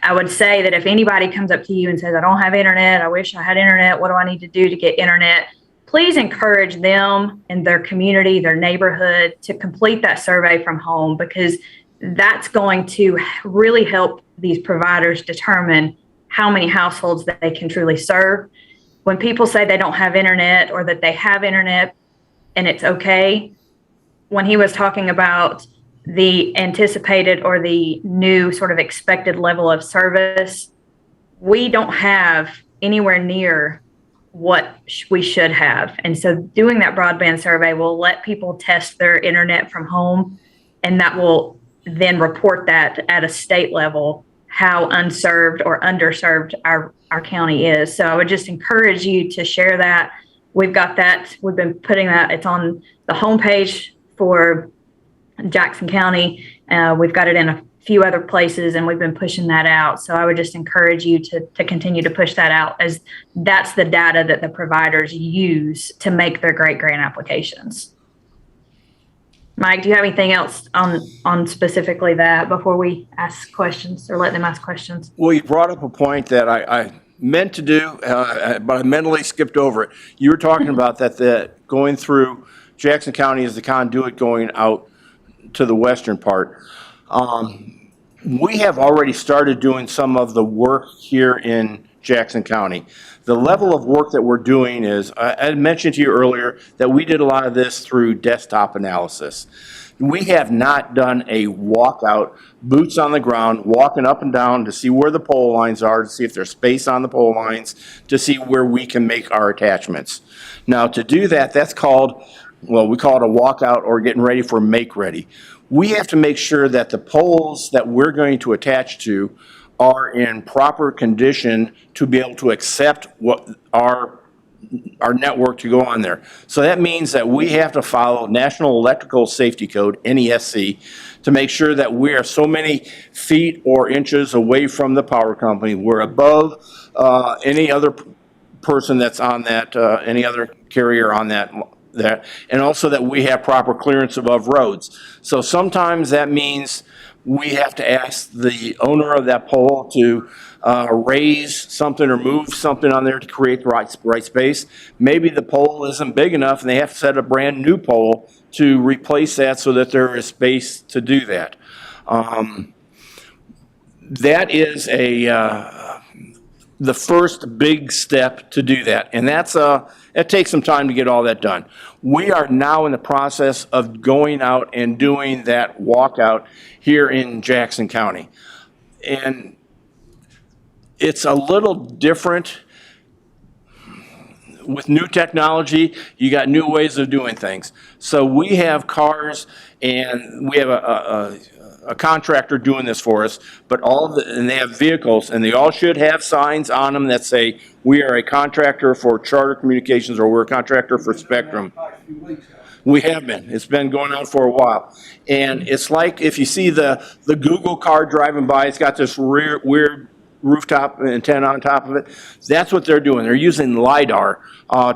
I would say that if anybody comes up to you and says, I don't have internet, I wish I had internet, what do I need to do to get internet? Please encourage them and their community, their neighborhood, to complete that survey from home, because that's going to really help these providers determine how many households that they can truly serve. When people say they don't have internet or that they have internet and it's okay, when he was talking about the anticipated or the new sort of expected level of service, we don't have anywhere near what we should have. And so doing that broadband survey will let people test their internet from home, and that will then report that at a state level how unserved or underserved our county is. So I would just encourage you to share that. We've got that. We've been putting that. It's on the homepage for Jackson County. We've got it in a few other places, and we've been pushing that out. So I would just encourage you to continue to push that out, as that's the data that the providers use to make their great grant applications. Mike, do you have anything else on specifically that before we ask questions or let them ask questions? Well, you brought up a point that I meant to do, but I mentally skipped over it. You were talking about that going through Jackson County is the conduit going out to the western part. We have already started doing some of the work here in Jackson County. The level of work that we're doing is, I mentioned to you earlier that we did a lot of this through desktop analysis. We have not done a walkout, boots on the ground, walking up and down to see where the pole lines are, to see if there's space on the pole lines, to see where we can make our attachments. Now, to do that, that's called, well, we call it a walkout or getting ready for make ready. We have to make sure that the poles that we're going to attach to are in proper condition to be able to accept what our network to go on there. So that means that we have to follow National Electrical Safety Code, NESC, to make sure that we are so many feet or inches away from the power company. We're above any other person that's on that, any other carrier on that, and also that we have proper clearance above roads. So sometimes that means we have to ask the owner of that pole to raise something or move something on there to create the right space. Maybe the pole isn't big enough and they have to set a brand new pole to replace that so that there is space to do that. That is the first big step to do that, and it takes some time to get all that done. We are now in the process of going out and doing that walkout here in Jackson County. And it's a little different with new technology, you got new ways of doing things. So we have cars, and we have a contractor doing this for us, but and they have vehicles, and they all should have signs on them that say, we are a contractor for Charter Communications, or we're a contractor for Spectrum. Quite a few weeks ago. We have been. It's been going on for a while. And it's like if you see the Google car driving by, it's got this weird rooftop antenna on top of it. That's what they're doing. They're using LiDAR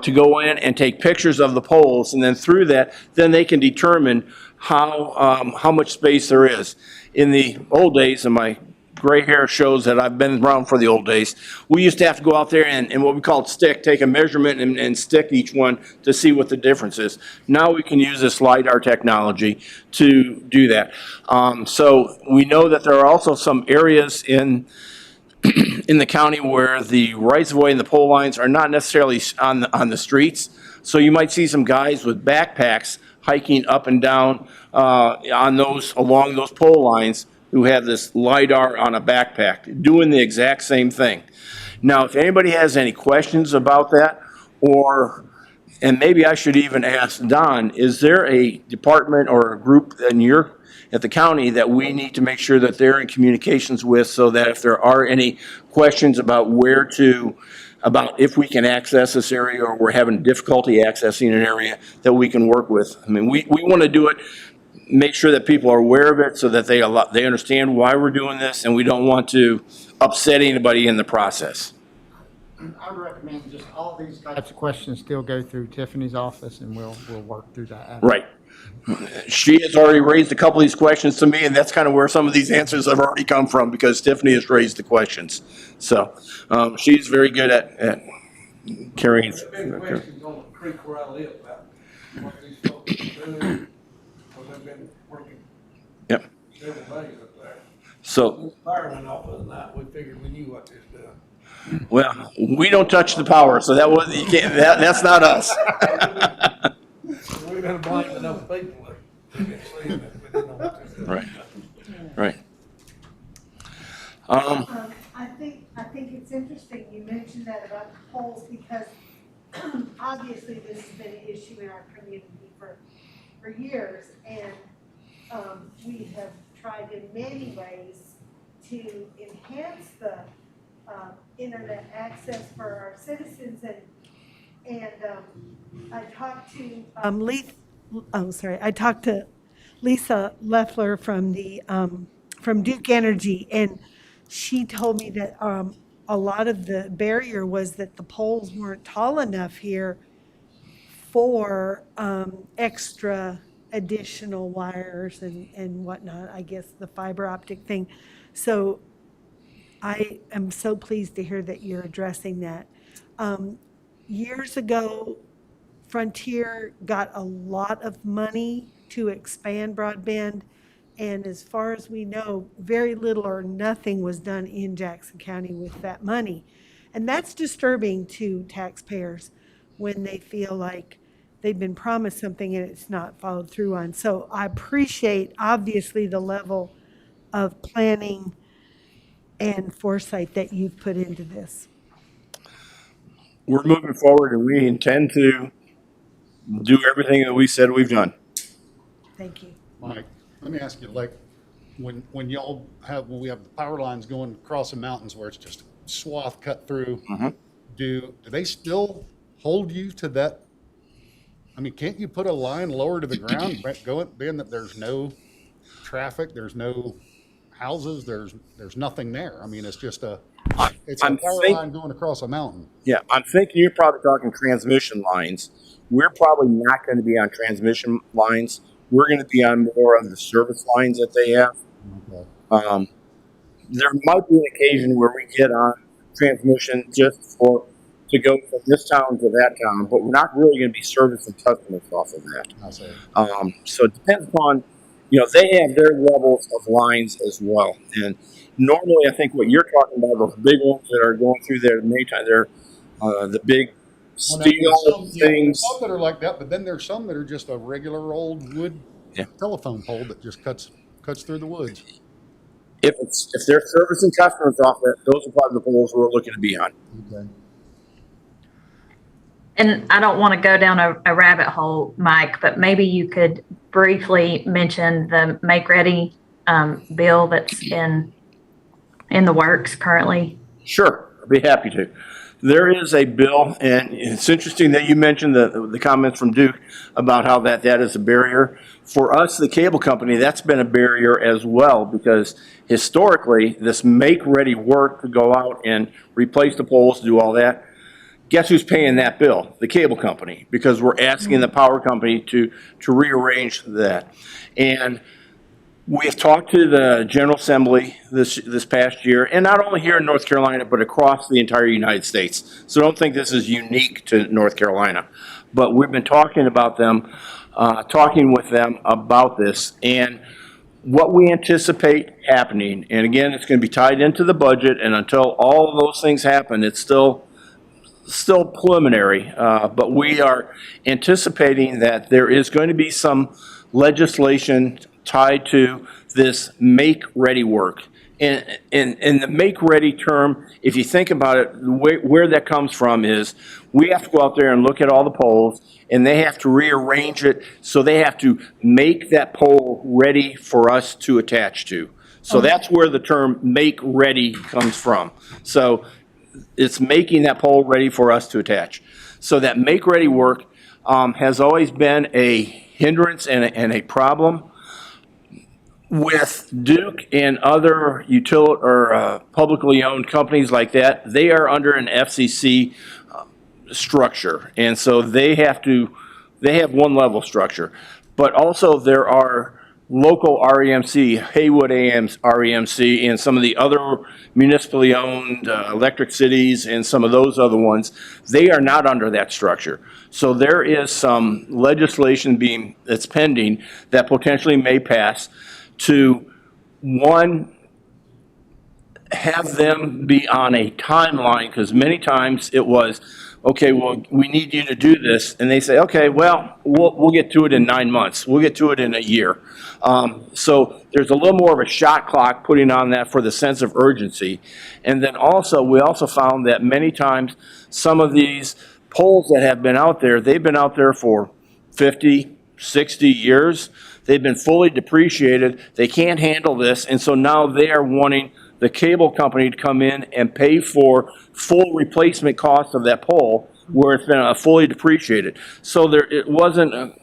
to go in and take pictures of the poles, and then through that, then they can determine how much space there is. In the old days, and my gray hair shows that I've been around for the old days, we used to have to go out there and what we called stick, take a measurement and stick each one to see what the difference is. Now we can use this LiDAR technology to do that. So we know that there are also some areas in the county where the rights-of-way and the pole lines are not necessarily on the streets. So you might see some guys with backpacks hiking up and down along those pole lines who have this LiDAR on a backpack, doing the exact same thing. Now, if anybody has any questions about that, and maybe I should even ask Don, is there a department or a group at the county that we need to make sure that they're in communications with, so that if there are any questions about about if we can access this area, or we're having difficulty accessing an area, that we can work with? I mean, we want to do it, make sure that people are aware of it, so that they understand why we're doing this, and we don't want to upset anybody in the process. I would recommend just all these types of questions still go through Tiffany's office, and we'll work through that. Right. She has already raised a couple of these questions to me, and that's kind of where some of these answers have already come from, because Tiffany has raised the questions. So she's very good at carrying. The big questions on the creek where I live about what these folks are doing, because they've been working Yep. several days up there. So, Fire went off the other night, we figured we knew what this done. well, we don't touch the power, so you can't, that's not us. We've been blaming enough people that they've been seeing that we didn't know what this done. Right. Right. I think it's interesting you mentioned that about the polls, because obviously this has been an issue in our community for years, and we have tried in many ways to enhance the internet access for our citizens, and I talked to I talked to Lisa Leffler from Duke Energy, and she told me that a lot of the barrier was that the poles weren't tall enough here for extra additional wires and whatnot, I guess the fiber optic thing. So I am so pleased to hear that you're addressing that. Years ago, Frontier got a lot of money to expand broadband, and as far as we know, very little or nothing was done in Jackson County with that money. And that's disturbing to taxpayers when they feel like they've been promised something and it's not followed through on. So I appreciate, obviously, the level of planning and foresight that you've put into this. We're moving forward, and we intend to do everything that we said we've done. Thank you. Mike, let me ask you, like, when we have the power lines going across the mountains where it's just a swath cut through, do they still hold you to that? I mean, can't you put a line lower to the ground, being that there's no traffic, there's no houses, there's nothing there? I mean, it's just a power line going across a mountain. Yeah, I'm thinking you're probably talking transmission lines. We're probably not going to be on transmission lines. We're going to be on more of the service lines that they have. Okay. There might be an occasion where we get on transmission just to go from this town to that town, but we're not really going to be servicing customers off of that. I see. So it depends upon, they have their levels of lines as well. And normally, I think what you're talking about, those big ones that are going through there, they're the big steel things. Some that are like that, but then there's some that are just a regular old wood telephone pole that just cuts through the woods. If they're servicing customers off it, those are probably the poles we're looking to be on. Okay. And I don't want to go down a rabbit hole, Mike, but maybe you could briefly mention the Make Ready bill that's in the works currently. Sure, I'd be happy to. There is a bill, and it's interesting that you mentioned the comments from Duke about how that is a barrier. For us, the cable company, that's been a barrier as well, because historically, this make-ready work to go out and replace the poles, do all that, guess who's paying that bill? The cable company, because we're asking the power company to rearrange that. And we have talked to the General Assembly this past year, and not only here in North Carolina, but across the entire United States. So don't think this is unique to North Carolina. But we've been talking about them, talking with them about this, and what we anticipate happening. And again, it's going to be tied into the budget, and until all of those things happen, it's still preliminary. But we are anticipating that there is going to be some legislation tied to this make-ready work. And the make-ready term, if you think about it, where that comes from is we have to go out there and look at all the poles, and they have to rearrange it, so they have to make that pole ready for us to attach to. So that's where the term make-ready comes from. So it's making that pole ready for us to attach. So that make-ready work has always been a hindrance and a problem. With Duke and other publicly owned companies like that, they are under an FCC structure, and so they have one level structure. But also there are local REMC, Haywood AM's REMC, and some of the other municipally owned electric cities and some of those other ones. They are not under that structure. So there is some legislation that's pending that potentially may pass to, one, have them be on a timeline, because many times it was, okay, well, we need you to do this, and they say, okay, well, we'll get to it in 9 months. We'll get to it in a year. So there's a little more of a shot clock putting on that for the sense of urgency. And then also, we also found that many times some of these poles that have been out there, they've been out there for 50, 60 years. They've been fully depreciated. They can't handle this, and so now they are wanting the cable company to come in and pay for full replacement cost of that pole where it's been fully depreciated. So it wasn't.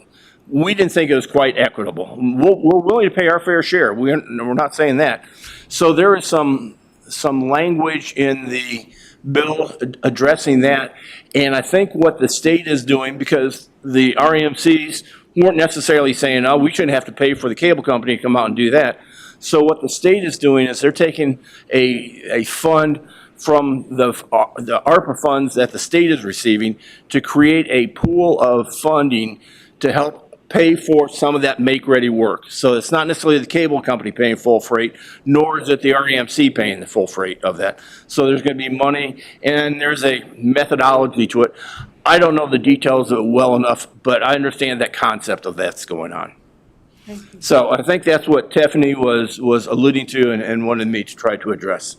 We didn't think it was quite equitable. We're willing to pay our fair share. We're not saying that. So there is some language in the bill addressing that, and I think what the state is doing, because the REMCs weren't necessarily saying, oh, we shouldn't have to pay for the cable company to come out and do that. So what the state is doing is they're taking a fund from the ARPA funds that the state is receiving to create a pool of funding to help pay for some of that make-ready work. So it's not necessarily the cable company paying full freight, nor is it the REMC paying the full freight of that. So there's going to be money, and there's a methodology to it. I don't know the details of it well enough, but I understand that concept of that's going on. So I think that's what Tiffany was alluding to and wanted me to try to address.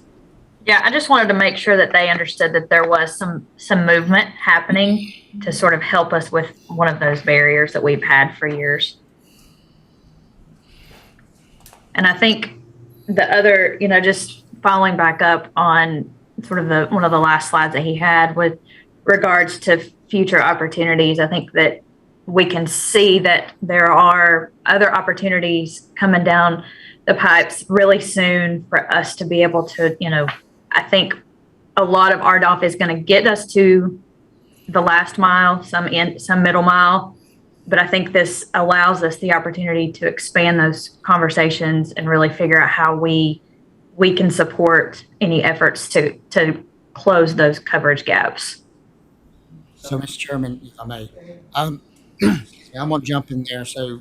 Yeah, I just wanted to make sure that they understood that there was some movement happening to sort of help us with one of those barriers that we've had for years. And I think the other, just following back up on sort of one of the last slides that he had with regards to future opportunities, I think that we can see that there are other opportunities coming down the pipes really soon for us to be able to, I think a lot of RDOF is going to get us to the last mile, some middle mile, but I think this allows us the opportunity to expand those conversations and really figure out how we can support any efforts to close those coverage gaps. So, Mr. Chairman, if I may, I'm going to jump in there. So,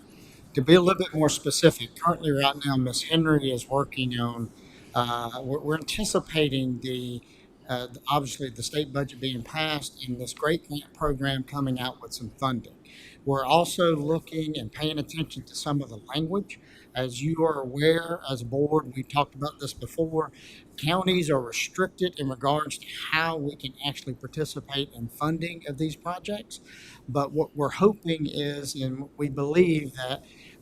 to be a little bit more specific, currently right now, Ms. Henry is working on, we're anticipating obviously the state budget being passed and this great grant program coming out with some funding. We're also looking and paying attention to some of the language As you are aware, as a board, we've talked about this before, counties are restricted in regards to how we can actually participate in funding of these projects. But what we're hoping is, and we believe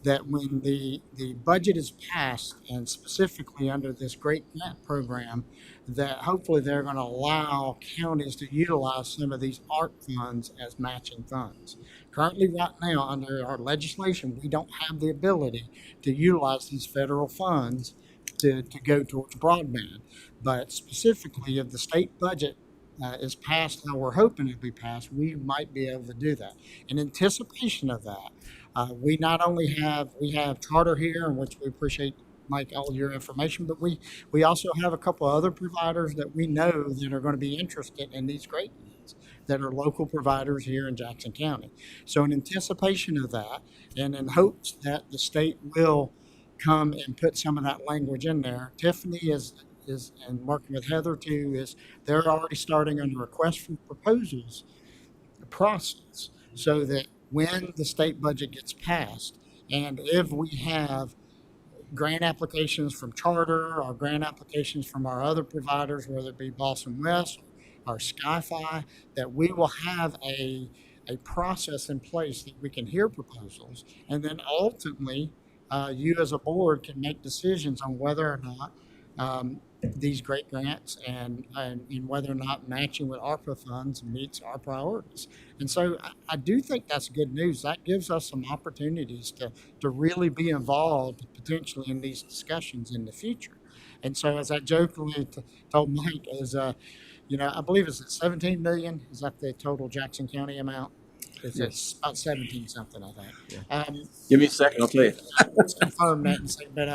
that when the budget is passed, and specifically under this great grant program, that hopefully they're going to allow counties to utilize some of these ARC funds as matching funds. Currently, right now, under our legislation, we don't have the ability to utilize these federal funds to go towards broadband. But specifically, if the state budget is passed how we're hoping it'll be passed, we might be able to do that. In anticipation of that, we not only have Charter here, in which we appreciate, Mike, all your information, but we also have a couple other providers that we know that are going to be interested in these great needs, that are local providers here in Jackson County. So in anticipation of that, and in hopes that the state will come and put some of that language in there, Tiffany is and working with Heather too, is they're already starting on the request for proposals process, so that when the state budget gets passed, and if we have grant applications from Charter or grant applications from our other providers, whether it be Boston West or Skyfi, that we will have a process in place that we can hear proposals, and then ultimately you as a board can make decisions on whether or not these great grants and whether or not matching with ARPA funds meets our priorities. And so I do think that's good news. That gives us some opportunities to really be involved potentially in these discussions in the future. And so as I jokingly told Mike, is I believe it's at 17 million. Is that the total Jackson County amount? It's about 17 something, I think. Give me a second, I'll tell you. Let's confirm that and say, but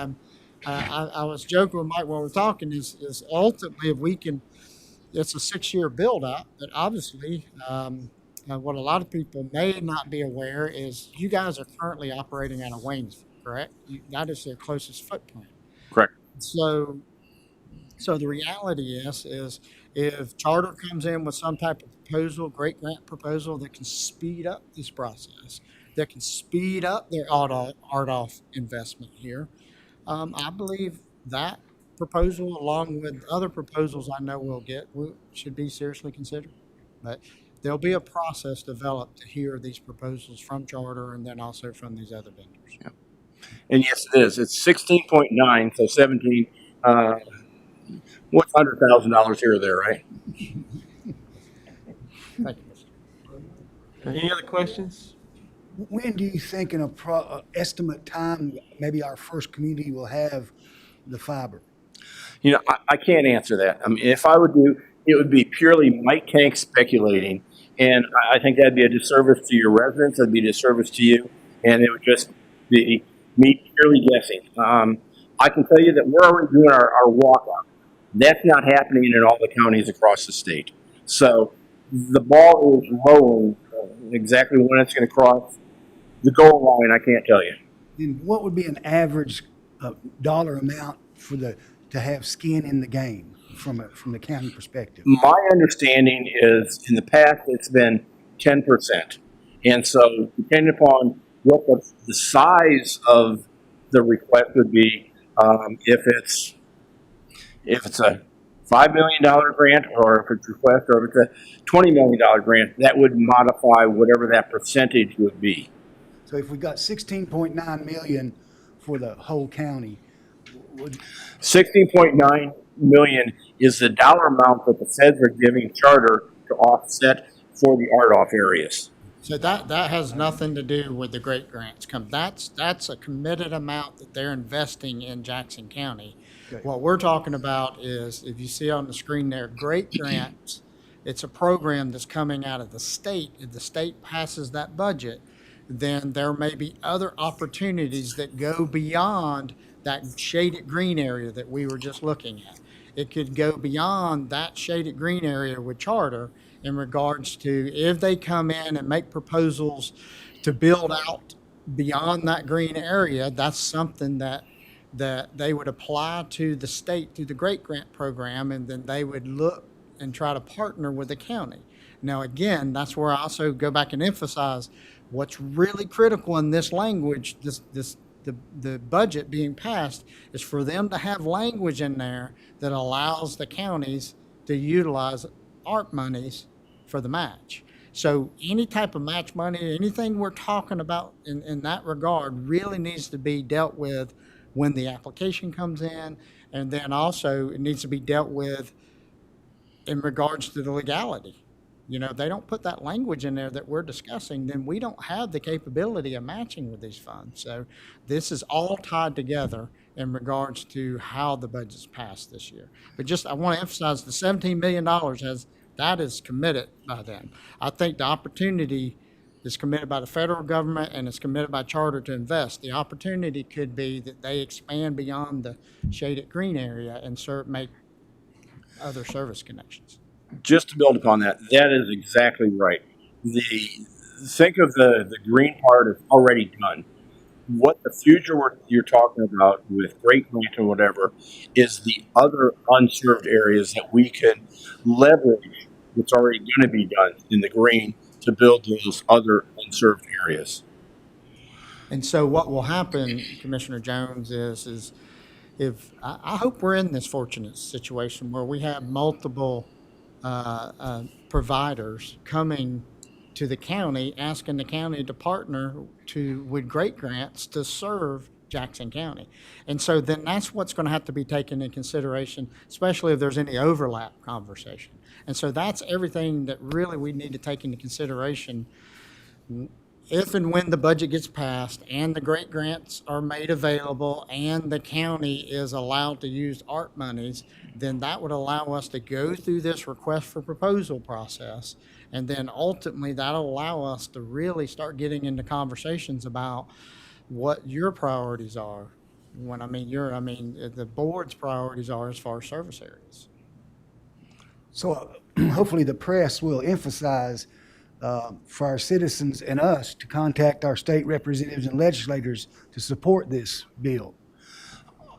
I was joking with Mike while we're talking is ultimately if we can, it's a 6-year build out, but obviously what a lot of people may not be aware is you guys are currently operating out of Waynesville, correct? That is their closest footprint. Correct. So the reality is if Charter comes in with some type of proposal, great grant proposal that can speed up this process, that can speed up their RDOF investment here, I believe that proposal, along with other proposals I know we'll get, should be seriously considered. But there'll be a process developed to hear these proposals from Charter and then also from these other vendors. Yeah. And yes, it is. It's 16.9, so 17. What's $100,000 here or there, right? Thank you, Mr. Any other questions? When do you think in a estimate time, maybe our first community will have the fiber? I can't answer that. I mean, if I would do, it would be purely Mike Tank speculating. And I think that'd be a disservice to your residents. It'd be a disservice to you. And it would just be me purely guessing. I can tell you that we're already doing our walkout. That's not happening in all the counties across the state. So the ball is rolling. Exactly when it's going to cross the goal line, I can't tell you. And what would be an average dollar amount to have skin in the game from the county perspective? My understanding is in the past it's been 10%. And so depending upon what the size of the request would be, if it's a $5 million grant, or if it's a request, or if it's a $20 million grant, that would modify whatever that percentage would be. So if we got 16.9 million for the whole county, 16.9 million is the dollar amount that the feds are giving Charter to offset for the RDOF areas. So that has nothing to do with the great grants. That's a committed amount that they're investing in Jackson County. Okay. What we're talking about is, if you see on the screen there, great grants. It's a program that's coming out of the state. If the state passes that budget, then there may be other opportunities that go beyond that shaded green area that we were just looking at. It could go beyond that shaded green area with Charter in regards to if they come in and make proposals to build out beyond that green area, that's something that they would apply to the state through the Great Grant Program, and then they would look and try to partner with the county. Now, again, that's where I also go back and emphasize what's really critical in this language, this the budget being passed is for them to have language in there that allows the counties to utilize ARP monies for the match. So any type of match money, anything we're talking about in that regard really needs to be dealt with when the application comes in. And then also it needs to be dealt with in regards to the legality. You know, if they don't put that language in there that we're discussing, then we don't have the capability of matching with these funds. So this is all tied together in regards to how the budget's passed this year. But just, I want to emphasize the $17 million that is committed by them. I think the opportunity is committed by the federal government and it's committed by charter to invest. The opportunity could be that they expand beyond the shaded green area and make other service connections. Just to build upon that, that is exactly right. Think of the green part is already done. What the future you're talking about with Great Grant and whatever is the other unserved areas that we can leverage what's already going to be done in the green to build those other unserved areas. And so what will happen, Commissioner Jones, is if I hope we're in this fortunate situation where we have multiple providers coming to the county, asking the county to partner with Great Grants to serve Jackson County. And so then that's what's going to have to be taken into consideration, especially if there's any overlap conversation. And so that's everything that really we need to take into consideration if and when the budget gets passed and the Great Grants are made available and the county is allowed to use ARP monies, then that would allow us to go through this request for proposal process. And then ultimately that'll allow us to really start getting into conversations about what your priorities are. When I mean the board's priorities are as far as service areas. So hopefully the press will emphasize for our citizens and us to contact our state representatives and legislators to support this bill.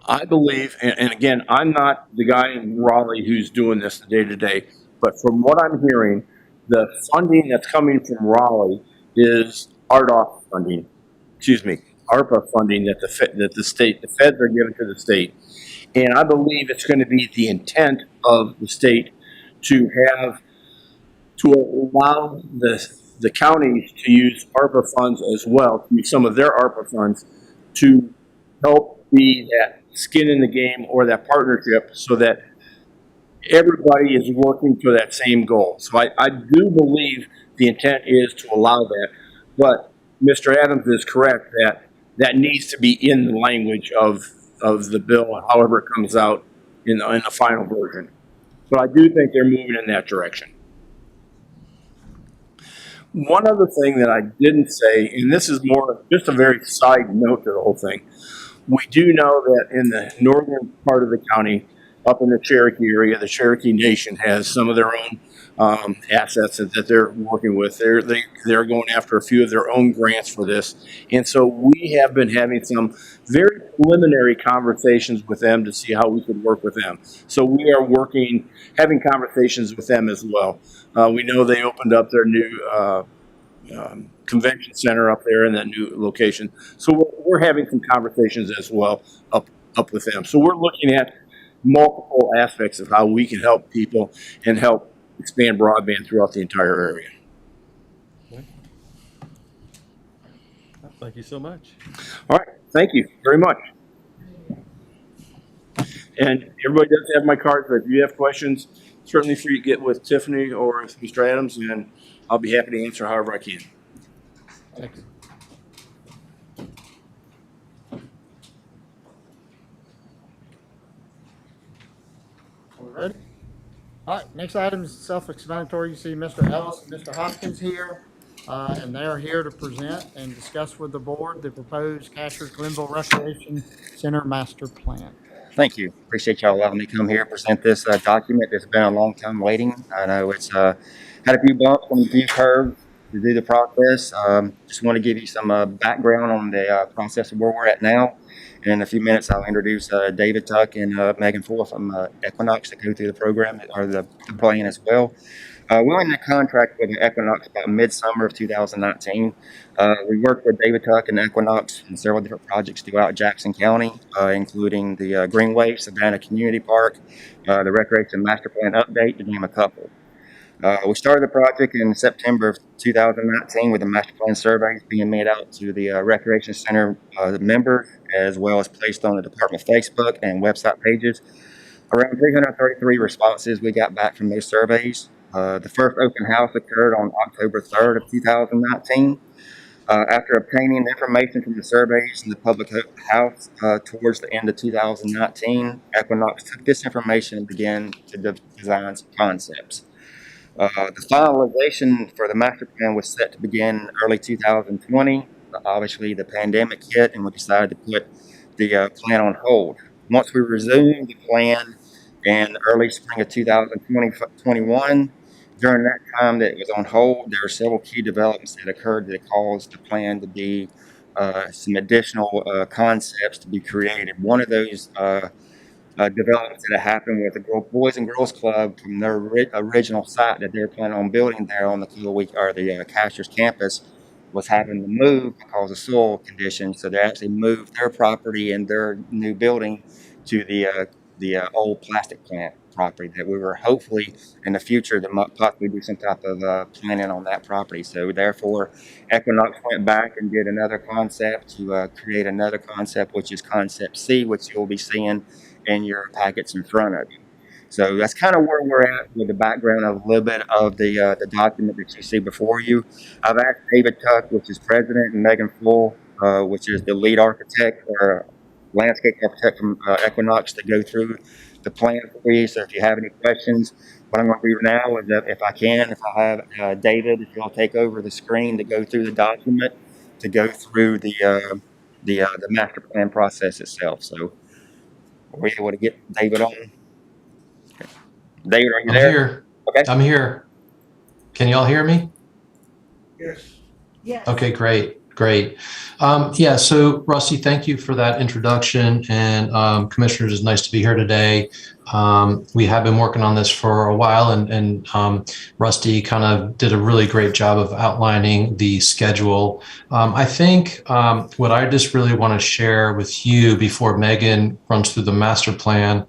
I believe, and again, I'm not the guy in Raleigh who's doing this day to day, but from what I'm hearing, the funding that's coming from Raleigh is ARPA funding that the feds are giving to the state. And I believe it's going to be the intent of the state to allow the counties to use ARPA funds as well, to use some of their ARPA funds to help be that skin in the game or that partnership so that everybody is working for that same goal. So I do believe the intent is to allow that, but Mr. Adams is correct that needs to be in the language of the bill, however it comes out in the final version. So I do think they're moving in that direction. One other thing that I didn't say, and this is more just a very side note to the whole thing, we do know that in the northern part of the county, up in the Cherokee area, the Cherokee Nation has some of their own assets that they're working with. They're going after a few of their own grants for this. And so we have been having some very preliminary conversations with them to see how we could work with them. So we are having conversations with them as well. We know they opened up their new convention center up there in that new location. So we're having some conversations as well up with them. So we're looking at multiple aspects of how we can help people and help expand broadband throughout the entire area. Thank you so much. All right. Thank you very much. And everybody does have my card, but if you have questions, certainly free to get with Tiffany or Mr. Adams, and I'll be happy to answer however I can. Thank you. All right. All right, next item is self-explanatory. You see Mr. Ellis and Mr. Hopkins here, and they are here to present and discuss with the board the proposed Cashers Glenville Recreation Center Master Plan. Thank you. Appreciate y'all allowing me to come here and present this document that's been a long time waiting. I know it's had a few bumps and a few curves to do the process. Just want to give you some background on the process of where we're at now. And in a few minutes, I'll introduce David Tuck and Megan Fuller from Equinox to go through the program or the plan as well. We went into contract with Equinox about midsummer of 2019. We worked with David Tuck and Equinox on several different projects throughout Jackson County, including the Greenway, Savannah Community Park, the Recreation Master Plan update, to name a couple. We started the project in September of 2019 with the master plan surveys being made out to the Recreation Center members, as well as placed on the department Facebook and website pages. Around 333 responses we got back from those surveys. The first open house occurred on October 3rd of 2019. After obtaining information from the surveys and the public house towards the end of 2019, Equinox took this information and began to design some concepts. The finalization for the master plan was set to begin early 2020. Obviously, the pandemic hit and we decided to put the plan on hold. Once we resumed the plan in early spring of 2021, during that time that it was on hold, there were several key developments that occurred that caused the plan to be some additional concepts to be created. One of those developments that happened with the Boys and Girls Club from their original site that they were planning on building there on the Casters campus was having to move because of soil conditions. So they actually moved their property and their new building to the old plastic plant property that we were hopefully in the future to possibly do some type of planning on that property. So therefore, Equinox went back and did another concept to create another concept, which is Concept C, which you'll be seeing in your packets in front of you. So that's kind of where we're at with the background of a little bit of the document that you see before you. I've asked David Tuck, which is president, and Megan Full, which is the lead architect or landscape architect from Equinox, to go through the plan for you. So if you have any questions, what I'm going to do now is that if I have David, if you'll take over the screen to go through the document, to go through the master plan process itself. So are we able to get David on? Okay. David, are you I'm there? here. Okay. I'm here. Can you all hear me? Yes. Yes. Okay, great. Yeah, so Rusty, thank you for that introduction. And commissioners, it's nice to be here today. We have been working on this for a while, and Rusty kind of did a really great job of outlining the schedule. I think what I just really want to share with you before Megan runs through the master plan,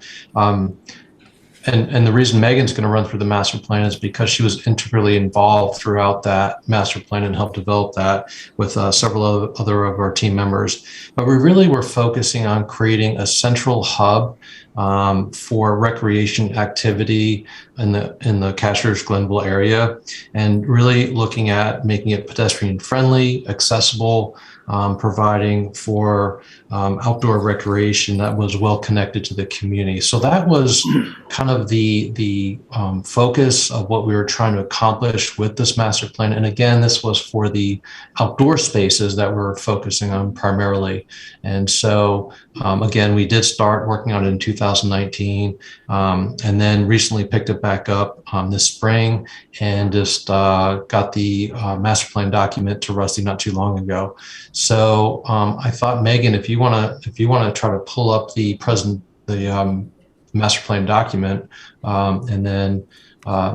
and the reason Megan's going to run through the master plan is because she was integrally involved throughout that master plan and helped develop that with several other of our team members. But we really were focusing on creating a central hub for recreation activity in the Casters Glenville area, and really looking at making it pedestrian friendly, accessible, providing for outdoor recreation that was well connected to the community. So that was kind of the focus of what we were trying to accomplish with this master plan. And again, this was for the outdoor spaces that we're focusing on primarily. And so again, we did start working on it in 2019, and then recently picked it back up this spring, and just got the master plan document to Rusty not too long ago. So I thought, Megan, if you want to try to pull up the master plan document, and then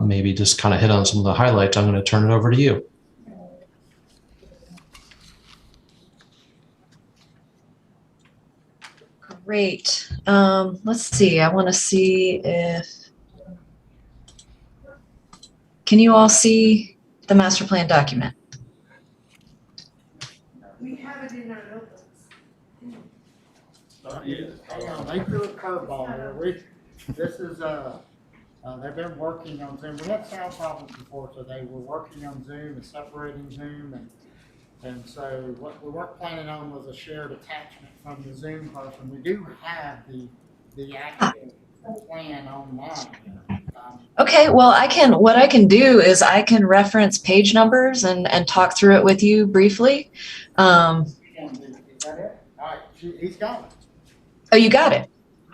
maybe just kind of hit on some of the highlights, I'm going to turn it over to you. Great. Let's see. I want to see if, can you all see the master plan document? We have it in our notebooks. They threw a curveball. This is, they've been working on Zoom. We had sound problems before, so they were working on Zoom and separating Zoom. And so what we weren't planning on was a shared attachment from the Zoom person. We do have the actual plan online. Okay, well, what I can do is I can reference page numbers and talk through it with you briefly. Is that it? All right, he's got it. Oh, you got it.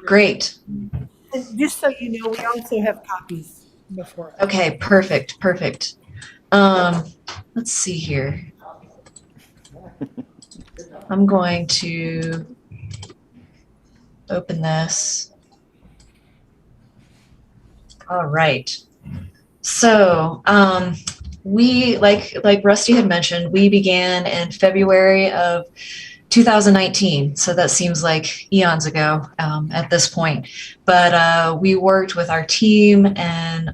Great. And just so you know, we also have copies before. Okay, perfect. Let's see here. I'm going to open this. All right. So, we, like Rusty had mentioned, we began in February of 2019. So that seems like eons ago at this point. But we worked with our team and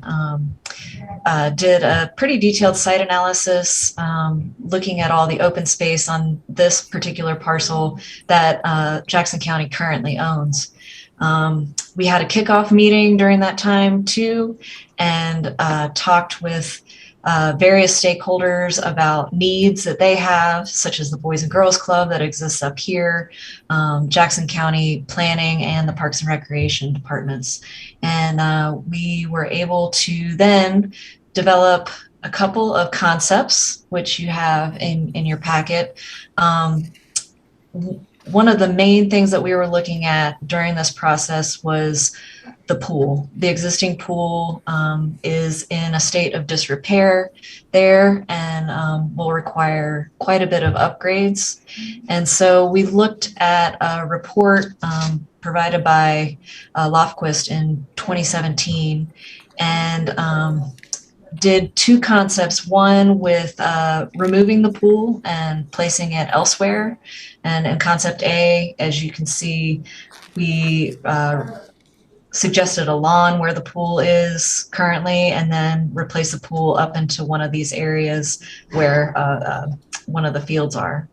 did a pretty detailed site analysis, looking at all the open space on this particular parcel that Jackson County currently owns. We had a kickoff meeting during that time too, and talked with various stakeholders about needs that they have, such as the Boys and Girls Club that exists up here, Jackson County Planning, and the Parks and Recreation departments. And we were able to then develop a couple of concepts, which you have in your packet. One of the main things that we were looking at during this process was the pool. The existing pool is in a state of disrepair there and will require quite a bit of upgrades. And so we looked at a report provided by Lofquist in 2017 and did two concepts, one with removing the pool and placing it elsewhere. And in concept A, as you can see, we suggested a lawn where the pool is currently, and then replace the pool up into one of these areas where one of the fields are.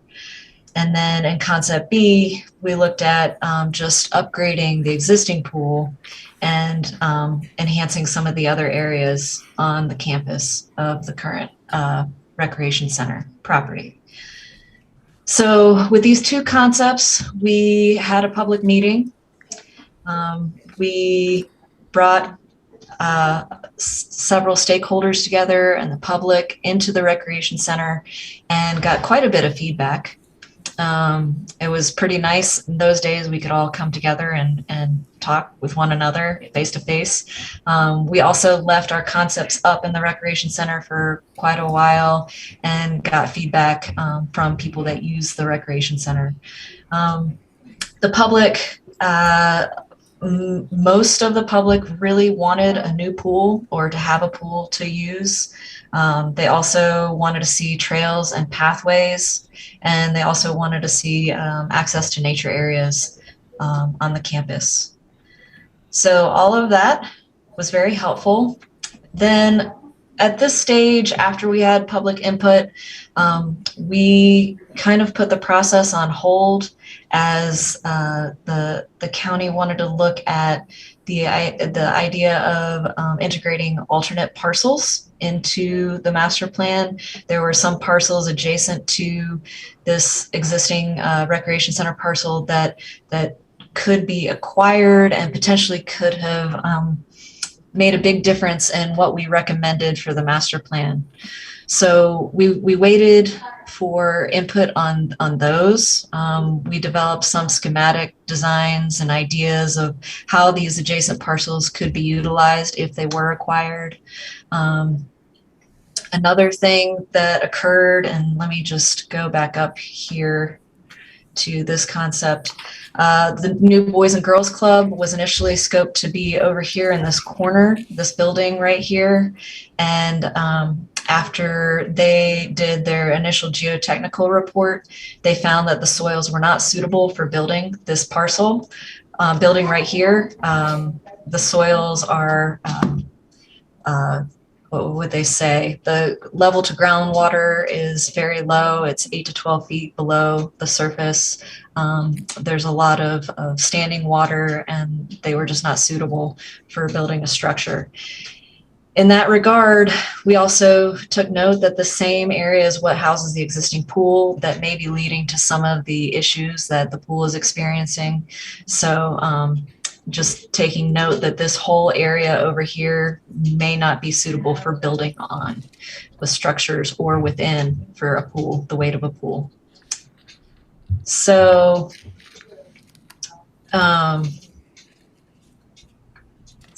And then in concept B, we looked at just upgrading the existing pool and enhancing some of the other areas on the campus of the current recreation center property. So with these two concepts, we had a public meeting. We brought several stakeholders together and the public into the recreation center and got quite a bit of feedback. It was pretty nice in those days. We could all come together and talk with one another face to face. We also left our concepts up in the recreation center for quite a while and got feedback from people that use the recreation center. The public, most of the public really wanted a new pool or to have a pool to use. They also wanted to see trails and pathways, and they also wanted to see access to nature areas on the campus. So all of that was very helpful. Then at this stage, after we had public input, we kind of put the process on hold as the county wanted to look at the idea of integrating alternate parcels into the master plan. There were some parcels adjacent to this existing recreation center parcel that could be acquired and potentially could have made a big difference in what we recommended for the master plan. So we waited for input on those. We developed some schematic designs and ideas of how these adjacent parcels could be utilized if they were acquired. Another thing that occurred, and let me just go back up here to this concept. The new Boys and Girls Club was initially scoped to be over here in this corner, this building right here. And after they did their initial geotechnical report, they found that the soils were not suitable for building this parcel. Building right here, the soils are, what would they say? The level to groundwater is very low. It's 8 to 12 feet below the surface. There's a lot of standing water, and they were just not suitable for building a structure. In that regard, we also took note that the same area is what houses the existing pool that may be leading to some of the issues that the pool is experiencing. So just taking note that this whole area over here may not be suitable for building on with structures or within for a pool, the weight of a pool. So let's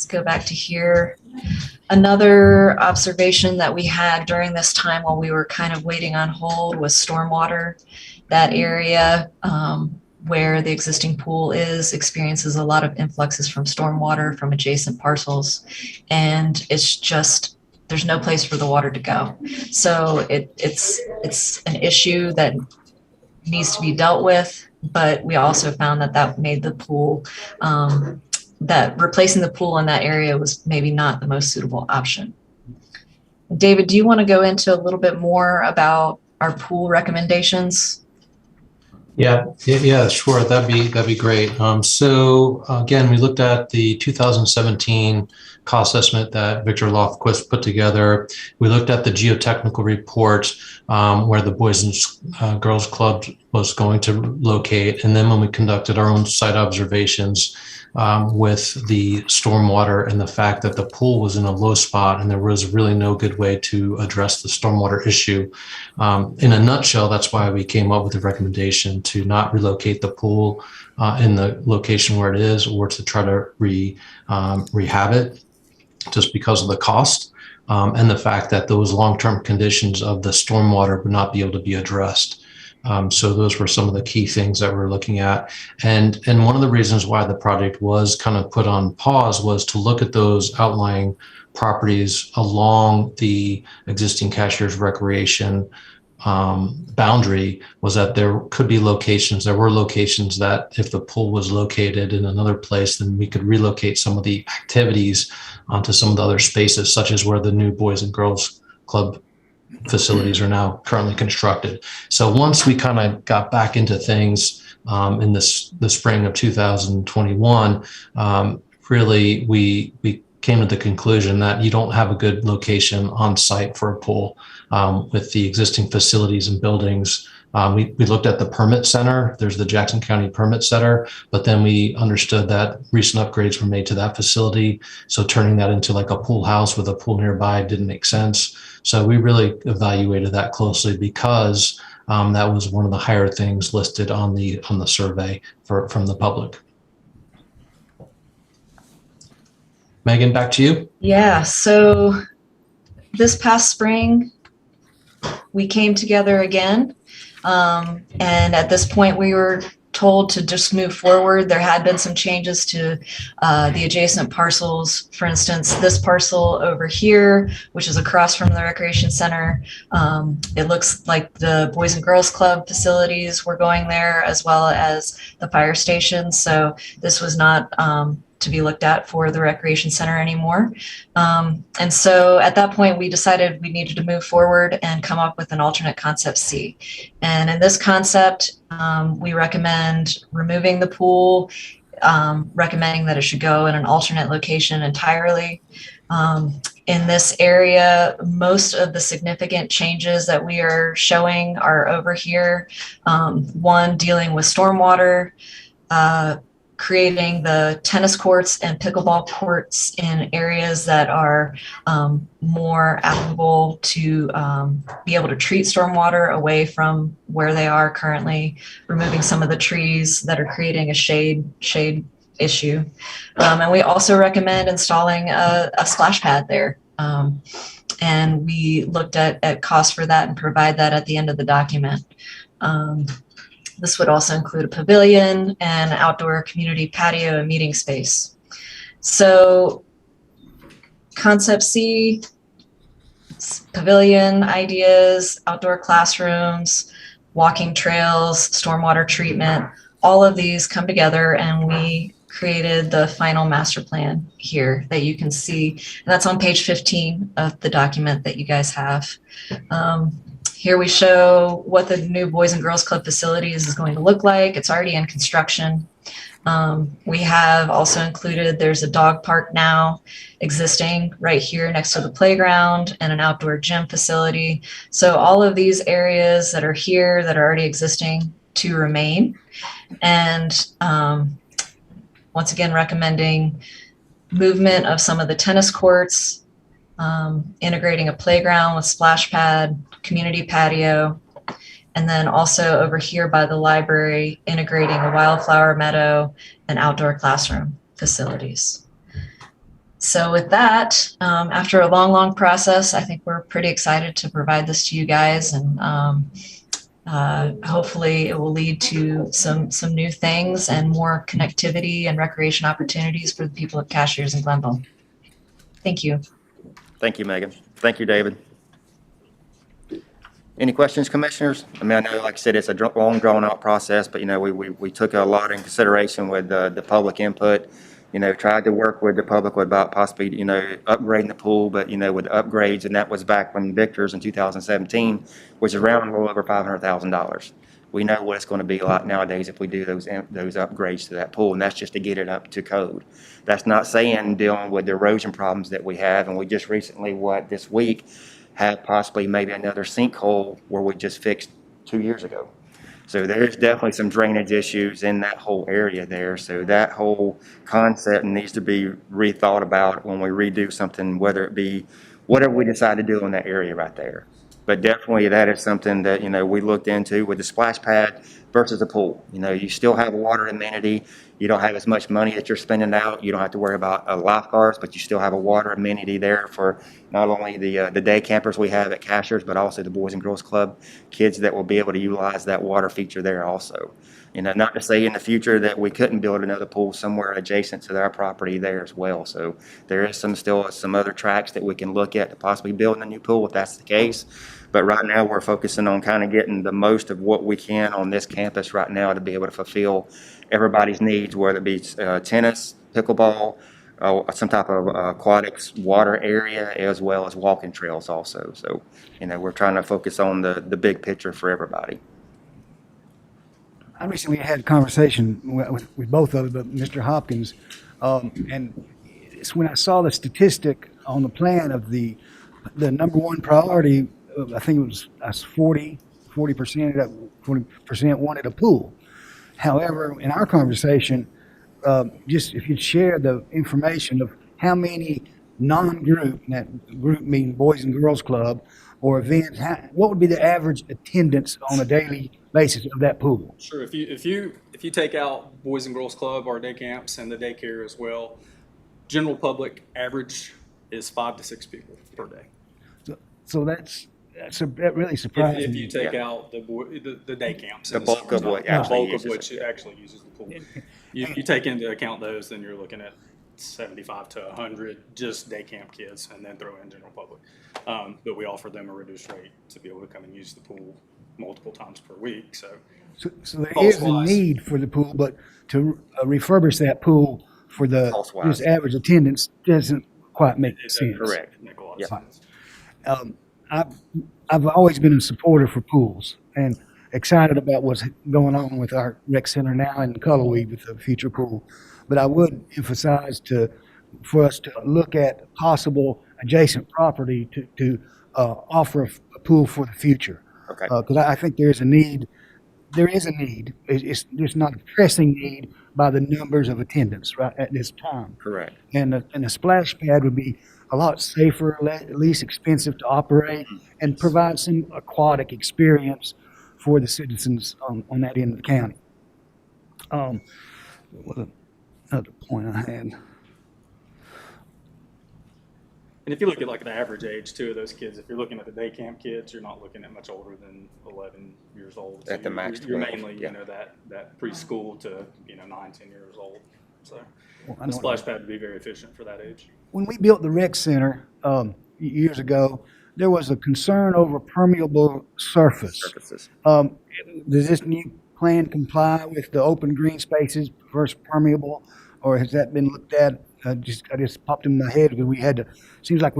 go back to here. Another observation that we had during this time while we were kind of waiting on hold was stormwater. That area where the existing pool is experiences a lot of influxes from stormwater from adjacent parcels, and it's just there's no place for the water to go. So it's an issue that needs to be dealt with, but we also found that made the pool, that replacing the pool in that area was maybe not the most suitable option. David, do you want to go into a little bit more about our pool recommendations? Yeah, sure. That'd be great. So again, we looked at the 2017 cost estimate that Victor Lofquist put together. We looked at the geotechnical report where the Boys and Girls Club was going to locate, and then when we conducted our own site observations with the stormwater and the fact that the pool was in a low spot and there was really no good way to address the stormwater issue. In a nutshell, that's why we came up with the recommendation to not relocate the pool in the location where it is, or to try to rehab it, just because of the cost and the fact that those long-term conditions of the stormwater would not be able to be addressed. So those were some of the key things that we're looking at. And one of the reasons why the project was kind of put on pause was to look at those outlying properties along the existing Cashiers Recreation boundary, was that there could be locations, there were locations that if the pool was located in another place, then we could relocate some of the activities onto some of the other spaces, such as where the new Boys and Girls Club facilities are now currently constructed. So once we kind of got back into things in the spring of 2021, really we came to the conclusion that you don't have a good location on site for a pool with the existing facilities and buildings. We looked at the permit center. There's the Jackson County Permit Center, but then we understood that recent upgrades were made to that facility. So turning that into like a pool house with a pool nearby didn't make sense. So we really evaluated that closely because that was one of the higher things listed on the survey from the public. Megan, back to you. Yeah, so this past spring, we came together again. And at this point, we were told to just move forward. There had been some changes to the adjacent parcels. For instance, this parcel over here, which is across from the Recreation Center, it looks like the Boys and Girls Club facilities were going there, as well as the fire station. So this was not to be looked at for the Recreation Center anymore. And so at that point, we decided we needed to move forward and come up with an alternate concept C. And in this concept, we recommend removing the pool, recommending that it should go in an alternate location entirely. In this area, most of the significant changes that we are showing are over here. One, dealing with stormwater, creating the tennis courts and pickleball courts in areas that are more applicable to be able to treat stormwater away from where they are currently, removing some of the trees that are creating a shade issue. And we also recommend installing a splash pad there. And we looked at costs for that and provide that at the end of the document. This would also include a pavilion and outdoor community patio and meeting space. So concept C, pavilion ideas, outdoor classrooms, walking trails, stormwater treatment, all of these come together and we created the final master plan here that you can see. And that's on page 15 of the document that you guys have. Here we show what the new Boys and Girls Club facilities is going to look like. It's already in construction. We have also included, there's a dog park now existing right here next to the playground and an outdoor gym facility. So all of these areas that are here that are already existing to remain. And once again, recommending movement of some of the tennis courts, integrating a playground with splash pad, community patio, and then also over here by the library, integrating a wildflower meadow and outdoor classroom facilities. So with that, after a long process, I think we're pretty excited to provide this to you guys, and hopefully it will lead to some new things and more connectivity and recreation opportunities for the people of Cashiers and Glenville. Thank you. Thank you, Megan. Thank you, David. Any questions, commissioners? I mean, I know, like I said, it's a long, drawn-out process, but, we took a lot in consideration with the public input. Tried to work with the public about possibly, upgrading the pool, but, with upgrades, and that was back when Victor's in 2017, which is around a little over $500,000. We know what it's going to be like nowadays if we do those upgrades to that pool, and that's just to get it up to code. That's not saying dealing with the erosion problems that we have, and we just recently, this week, had possibly maybe another sinkhole where we just fixed 2 years ago. So there's definitely some drainage issues in that whole area there. So that whole concept needs to be rethought about when we redo something, whether it be whatever we decide to do in that area right there. But definitely that is something that, we looked into with the splash pad versus the pool. You still have a water amenity. You don't have as much money that you're spending out. You don't have to worry about lifeguards, but you still have a water amenity there for not only the day campers we have at Cashers, but also the Boys and Girls Club kids that will be able to utilize that water feature there also. Not to say in the future that we couldn't build another pool somewhere adjacent to our property there as well. So there is still some other tracks that we can look at to possibly building a new pool if that's the case. But right now we're focusing on kind of getting the most of what we can on this campus right now to be able to fulfill everybody's needs, whether it be tennis, pickleball, some type of aquatics water area, as well as walking trails also. So, we're trying to focus on the big picture for everybody. I recently had a conversation with both of them, but Mr. Hopkins, and it's when I saw the statistic on the plan of the number one priority, I think it was 40% wanted a pool. However, in our conversation, just if you'd share the information of how many non-group, and that group meaning Boys and Girls Club, or events, what would be the average attendance on a daily basis of that pool? Sure. If you take out Boys and Girls Club, our day camps, and the daycare as well, general public average is 5 to 6 people per day. So that really surprised If me. you take out the day camps, The and bulk of what the actually bulk of uses which it. actually uses the pool. You take into account those, then you're looking at 75 to 100 just day camp kids, and then throw in general public. But we offer them a reduced rate to be able to come and use the pool multiple times per week. So there is a cost-wise. need for the pool, but to refurbish that pool for the Cost-wise. just average attendance doesn't quite make it sense. does Correct. make a lot of Yeah. sense. I've always been a supporter for pools and excited about what's going on with our rec center now in Cullowhee with the future pool. But I would emphasize for us to look at possible adjacent property to offer a pool for the future. Okay. Because I think there is a need. There is a need. It's just not a pressing need by the numbers of attendance right at this time. Correct. And a splash pad would be a lot safer, least expensive to operate, and provide some aquatic experience for the citizens on that end of the county. What was another point I had? And if you look at like the average age too of those kids, if you're looking at the day camp kids, you're not looking at much older than 11 years old. At the max You're 12, mainly, yeah. that preschool to, 9, 10 years old. So Well, I the know- splash pad would be very efficient for that age. When we built the rec center years ago, there was a concern over permeable surface. Surfaces. Does this new plan comply with the open green spaces versus permeable, or has that been looked at? I just popped in my head because seems like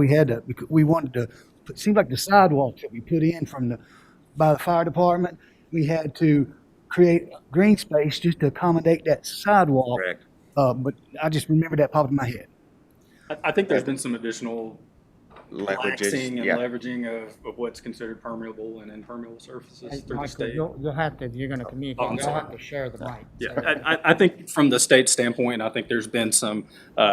the sidewalk that we put in by the fire department, we had to create green space just to accommodate that sidewalk. Correct. But I just remember that popped in my head. I think there's been some additional Leverages, waxing and yeah. leveraging of what's considered permeable and impermeable surfaces Hey, through the Michael, state. you'll have to, you're gonna communicate, I'm you'll sorry. have to share the mic. Yeah, I think from the state standpoint, I think there's been some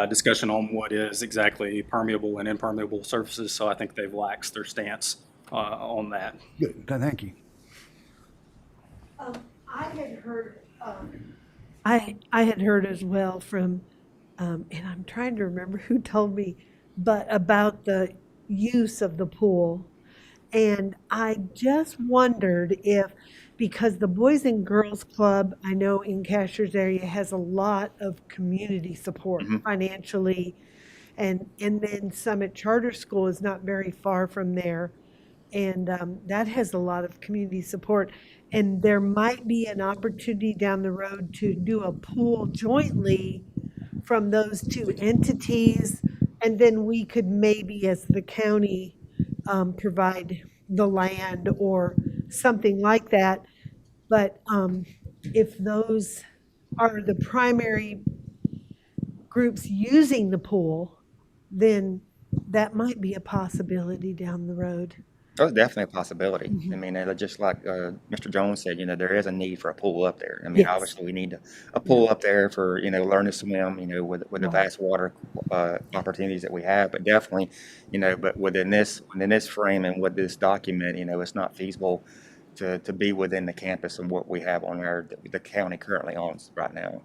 discussion on what is exactly permeable and impermeable surfaces. So I think they've laxed their stance on that. Good, thank you. I had heard, I had heard as well from, and I'm trying to remember who told me, but about the use of the pool. And I just wondered if, because the Boys and Girls Club, I know in Cashers area has a lot of community support financially And then Summit Charter School is not very far from there. And that has a lot of community support. And there might be an opportunity down the road to do a pool jointly from those two entities. And then we could maybe, as the county, provide the land or something like that. But if those are the primary groups using the pool, then that might be a possibility down the road. That's definitely a possibility. I mean, just like Mr. Jones said, there is a need for a pool up there. I mean, Yes. obviously we need a pool up there for, learn to swim, with the Right. vast water opportunities that we have. But definitely, but within this frame and with this document, it's not feasible to be within the campus and what we have on the county currently owns right now.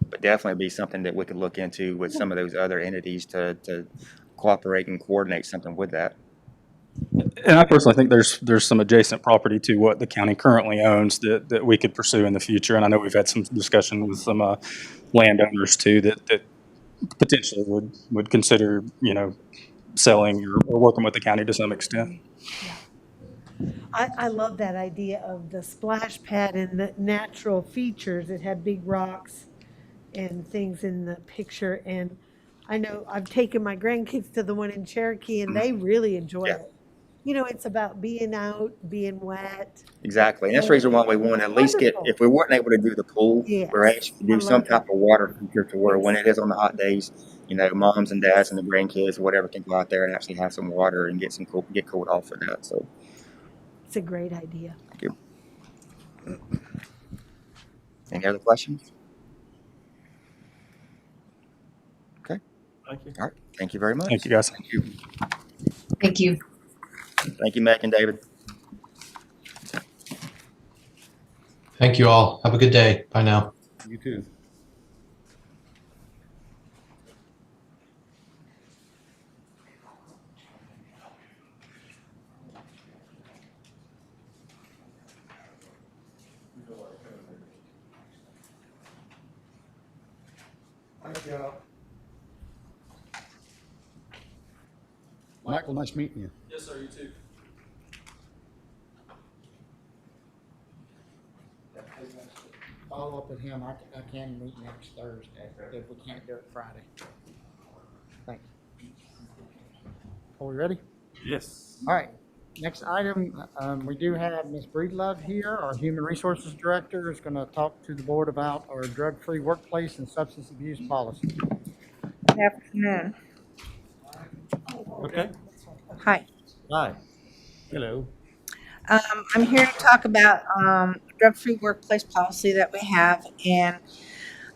But definitely be something that we could look into with some of those other entities to cooperate and coordinate something with that. And I personally think there's some adjacent property to what the county currently owns that we could pursue in the future. And I know we've had some discussion with some landowners too that potentially would consider, selling or working with the county to some extent. I love that idea of the splash pad and the natural features. It had big rocks and things in the picture. And I know I've taken my grandkids to the one in Cherokee and they really enjoy it. It's about being out, being wet. Exactly. And that's the reason why we want to at least get, if we weren't able to do the pool, Yes. we're actually do some type of water feature to where when it is on the hot days, moms and dads and the grandkids or whatever can go out there and actually have some water and get cooled off for that. So It's a great idea. thank you. Any other questions? Okay. Thank you. All right. Thank you very much. Thank you, guys. Thank you. Thank you. Thank you, Mac and David. Thank you all. Have a good day. Bye now. You too. Thank y'all. Michael, nice meeting you. Yes, sir. You too. Follow up with him. I can meet next Thursday if we can't do it Friday. Thanks. Are we ready? Yes. All right. Next item, we do have Ms. Breedlove here, our Human Resources Director, is going to talk to the board about our drug-free workplace and substance abuse policy. Good afternoon. Okay. Hi. Hi. Hello. I'm here to talk about drug-free workplace policy that we have, and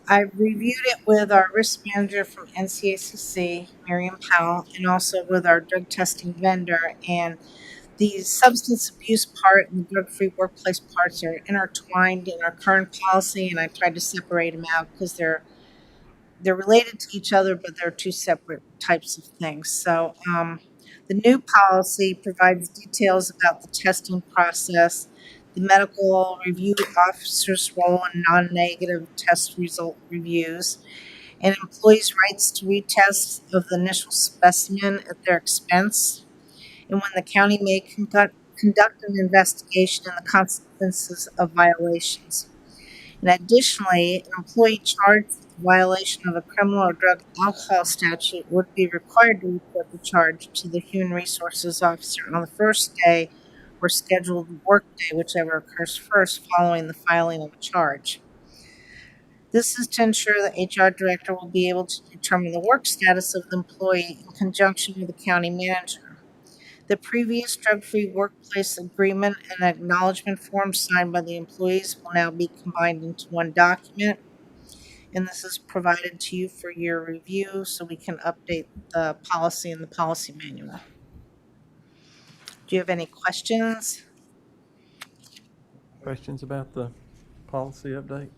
I reviewed it with our risk manager from NCACC, Miriam Powell, and also with our drug testing vendor. And the substance abuse part and the drug-free workplace parts are intertwined in our current policy, and I tried to separate them out because they're related to each other, but they're two separate types of things. So the new policy provides details about the testing process, the medical review officer's role in non-negative test result reviews, and employees' rights to retest of the initial specimen at their expense, and when the county may conduct an investigation and the consequences of violations. And additionally, an employee charged with the violation of a criminal or drug alcohol statute would be required to report the charge to the Human Resources Officer on the first day or scheduled work day, whichever occurs first following the filing of a charge. This is to ensure the HR director will be able to determine the work status of the employee in conjunction with the county manager. The previous drug-free workplace agreement and acknowledgement form signed by the employees will now be combined into one document. And this is provided to you for your review so we can update the policy in the policy manual. Do you have any questions? Questions about the policy update?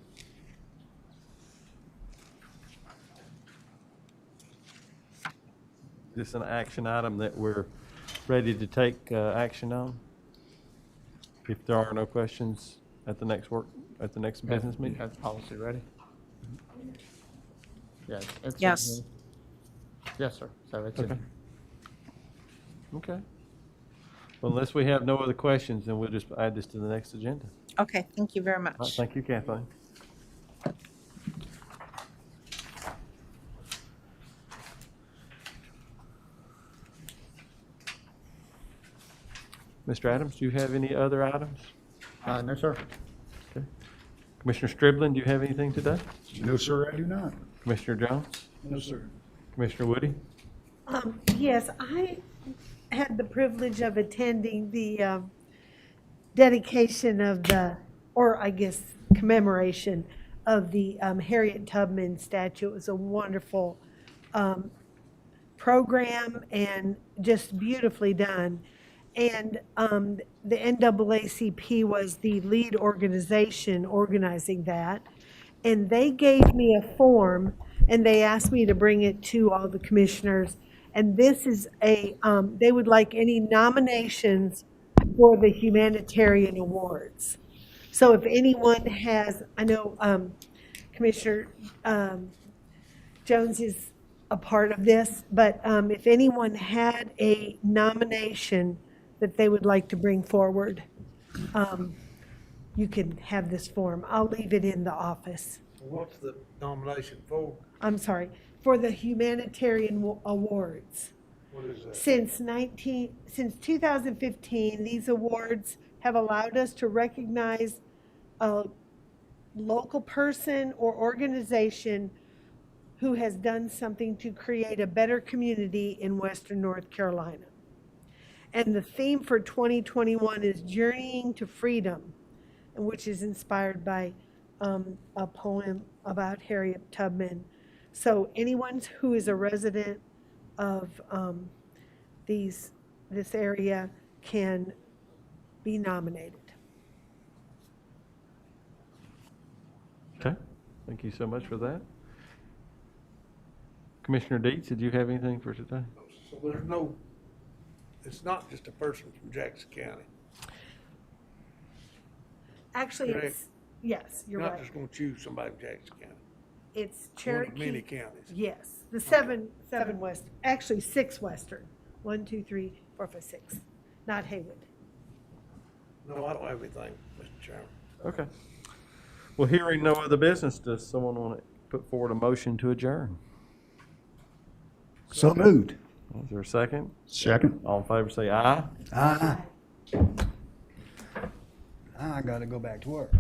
Is this an action item that we're ready to take action on? If there are no questions at the next business meeting? Got the policy ready? Yeah. it's in Yes. here. Yes, sir. So it's, Okay. Okay. Well, unless we have no other questions, then we'll just add this to the next agenda. Okay, thank you very All right, much. thank you, Kathleen. Mr. Adams, do you have any other items? no, sir. Commissioner Striblin, do you have anything today? No, sir, I do not. Commissioner Jones? No, sir. Commissioner Woody? Yes, I had the privilege of attending the dedication of the, or I guess commemoration of the Harriet Tubman statue. It was a wonderful program and just beautifully done. And the NAACP was the lead organization organizing that. And they gave me a form and they asked me to bring it to all the commissioners. And this is they would like any nominations for the humanitarian awards. So if anyone has, I know Commissioner Jones is a part of this, but if anyone had a nomination that they would like to bring forward, you can have this form. I'll leave it in the office. What's the nomination for? I'm sorry, for the humanitarian awards. What is that? Since 2015, these awards have allowed us to recognize a local person or organization who has done something to create a better community in Western North Carolina. And the theme for 2021 is Journeying to Freedom, which is inspired by a poem about Harriet Tubman. So anyone who is a resident of this area can be nominated. Okay, thank you so much for that. Commissioner Deets, did you have anything for today? So there's no, it's not just a person from Jackson County. Actually, Correct. it's, yes, you're Not right. just gonna choose somebody from Jackson County. It's One of many Cherokee. counties. Yes, the seven west, actually 6 western. 1, 2, 3, 4, 5, 6. Not Haywood. No, I don't have anything, Mr. Chairman. Okay. Well, hearing no other business, does someone want to put forward a motion to adjourn? So moved. Is there a second? Second. All in favor say aye. Aye. I gotta go back to work.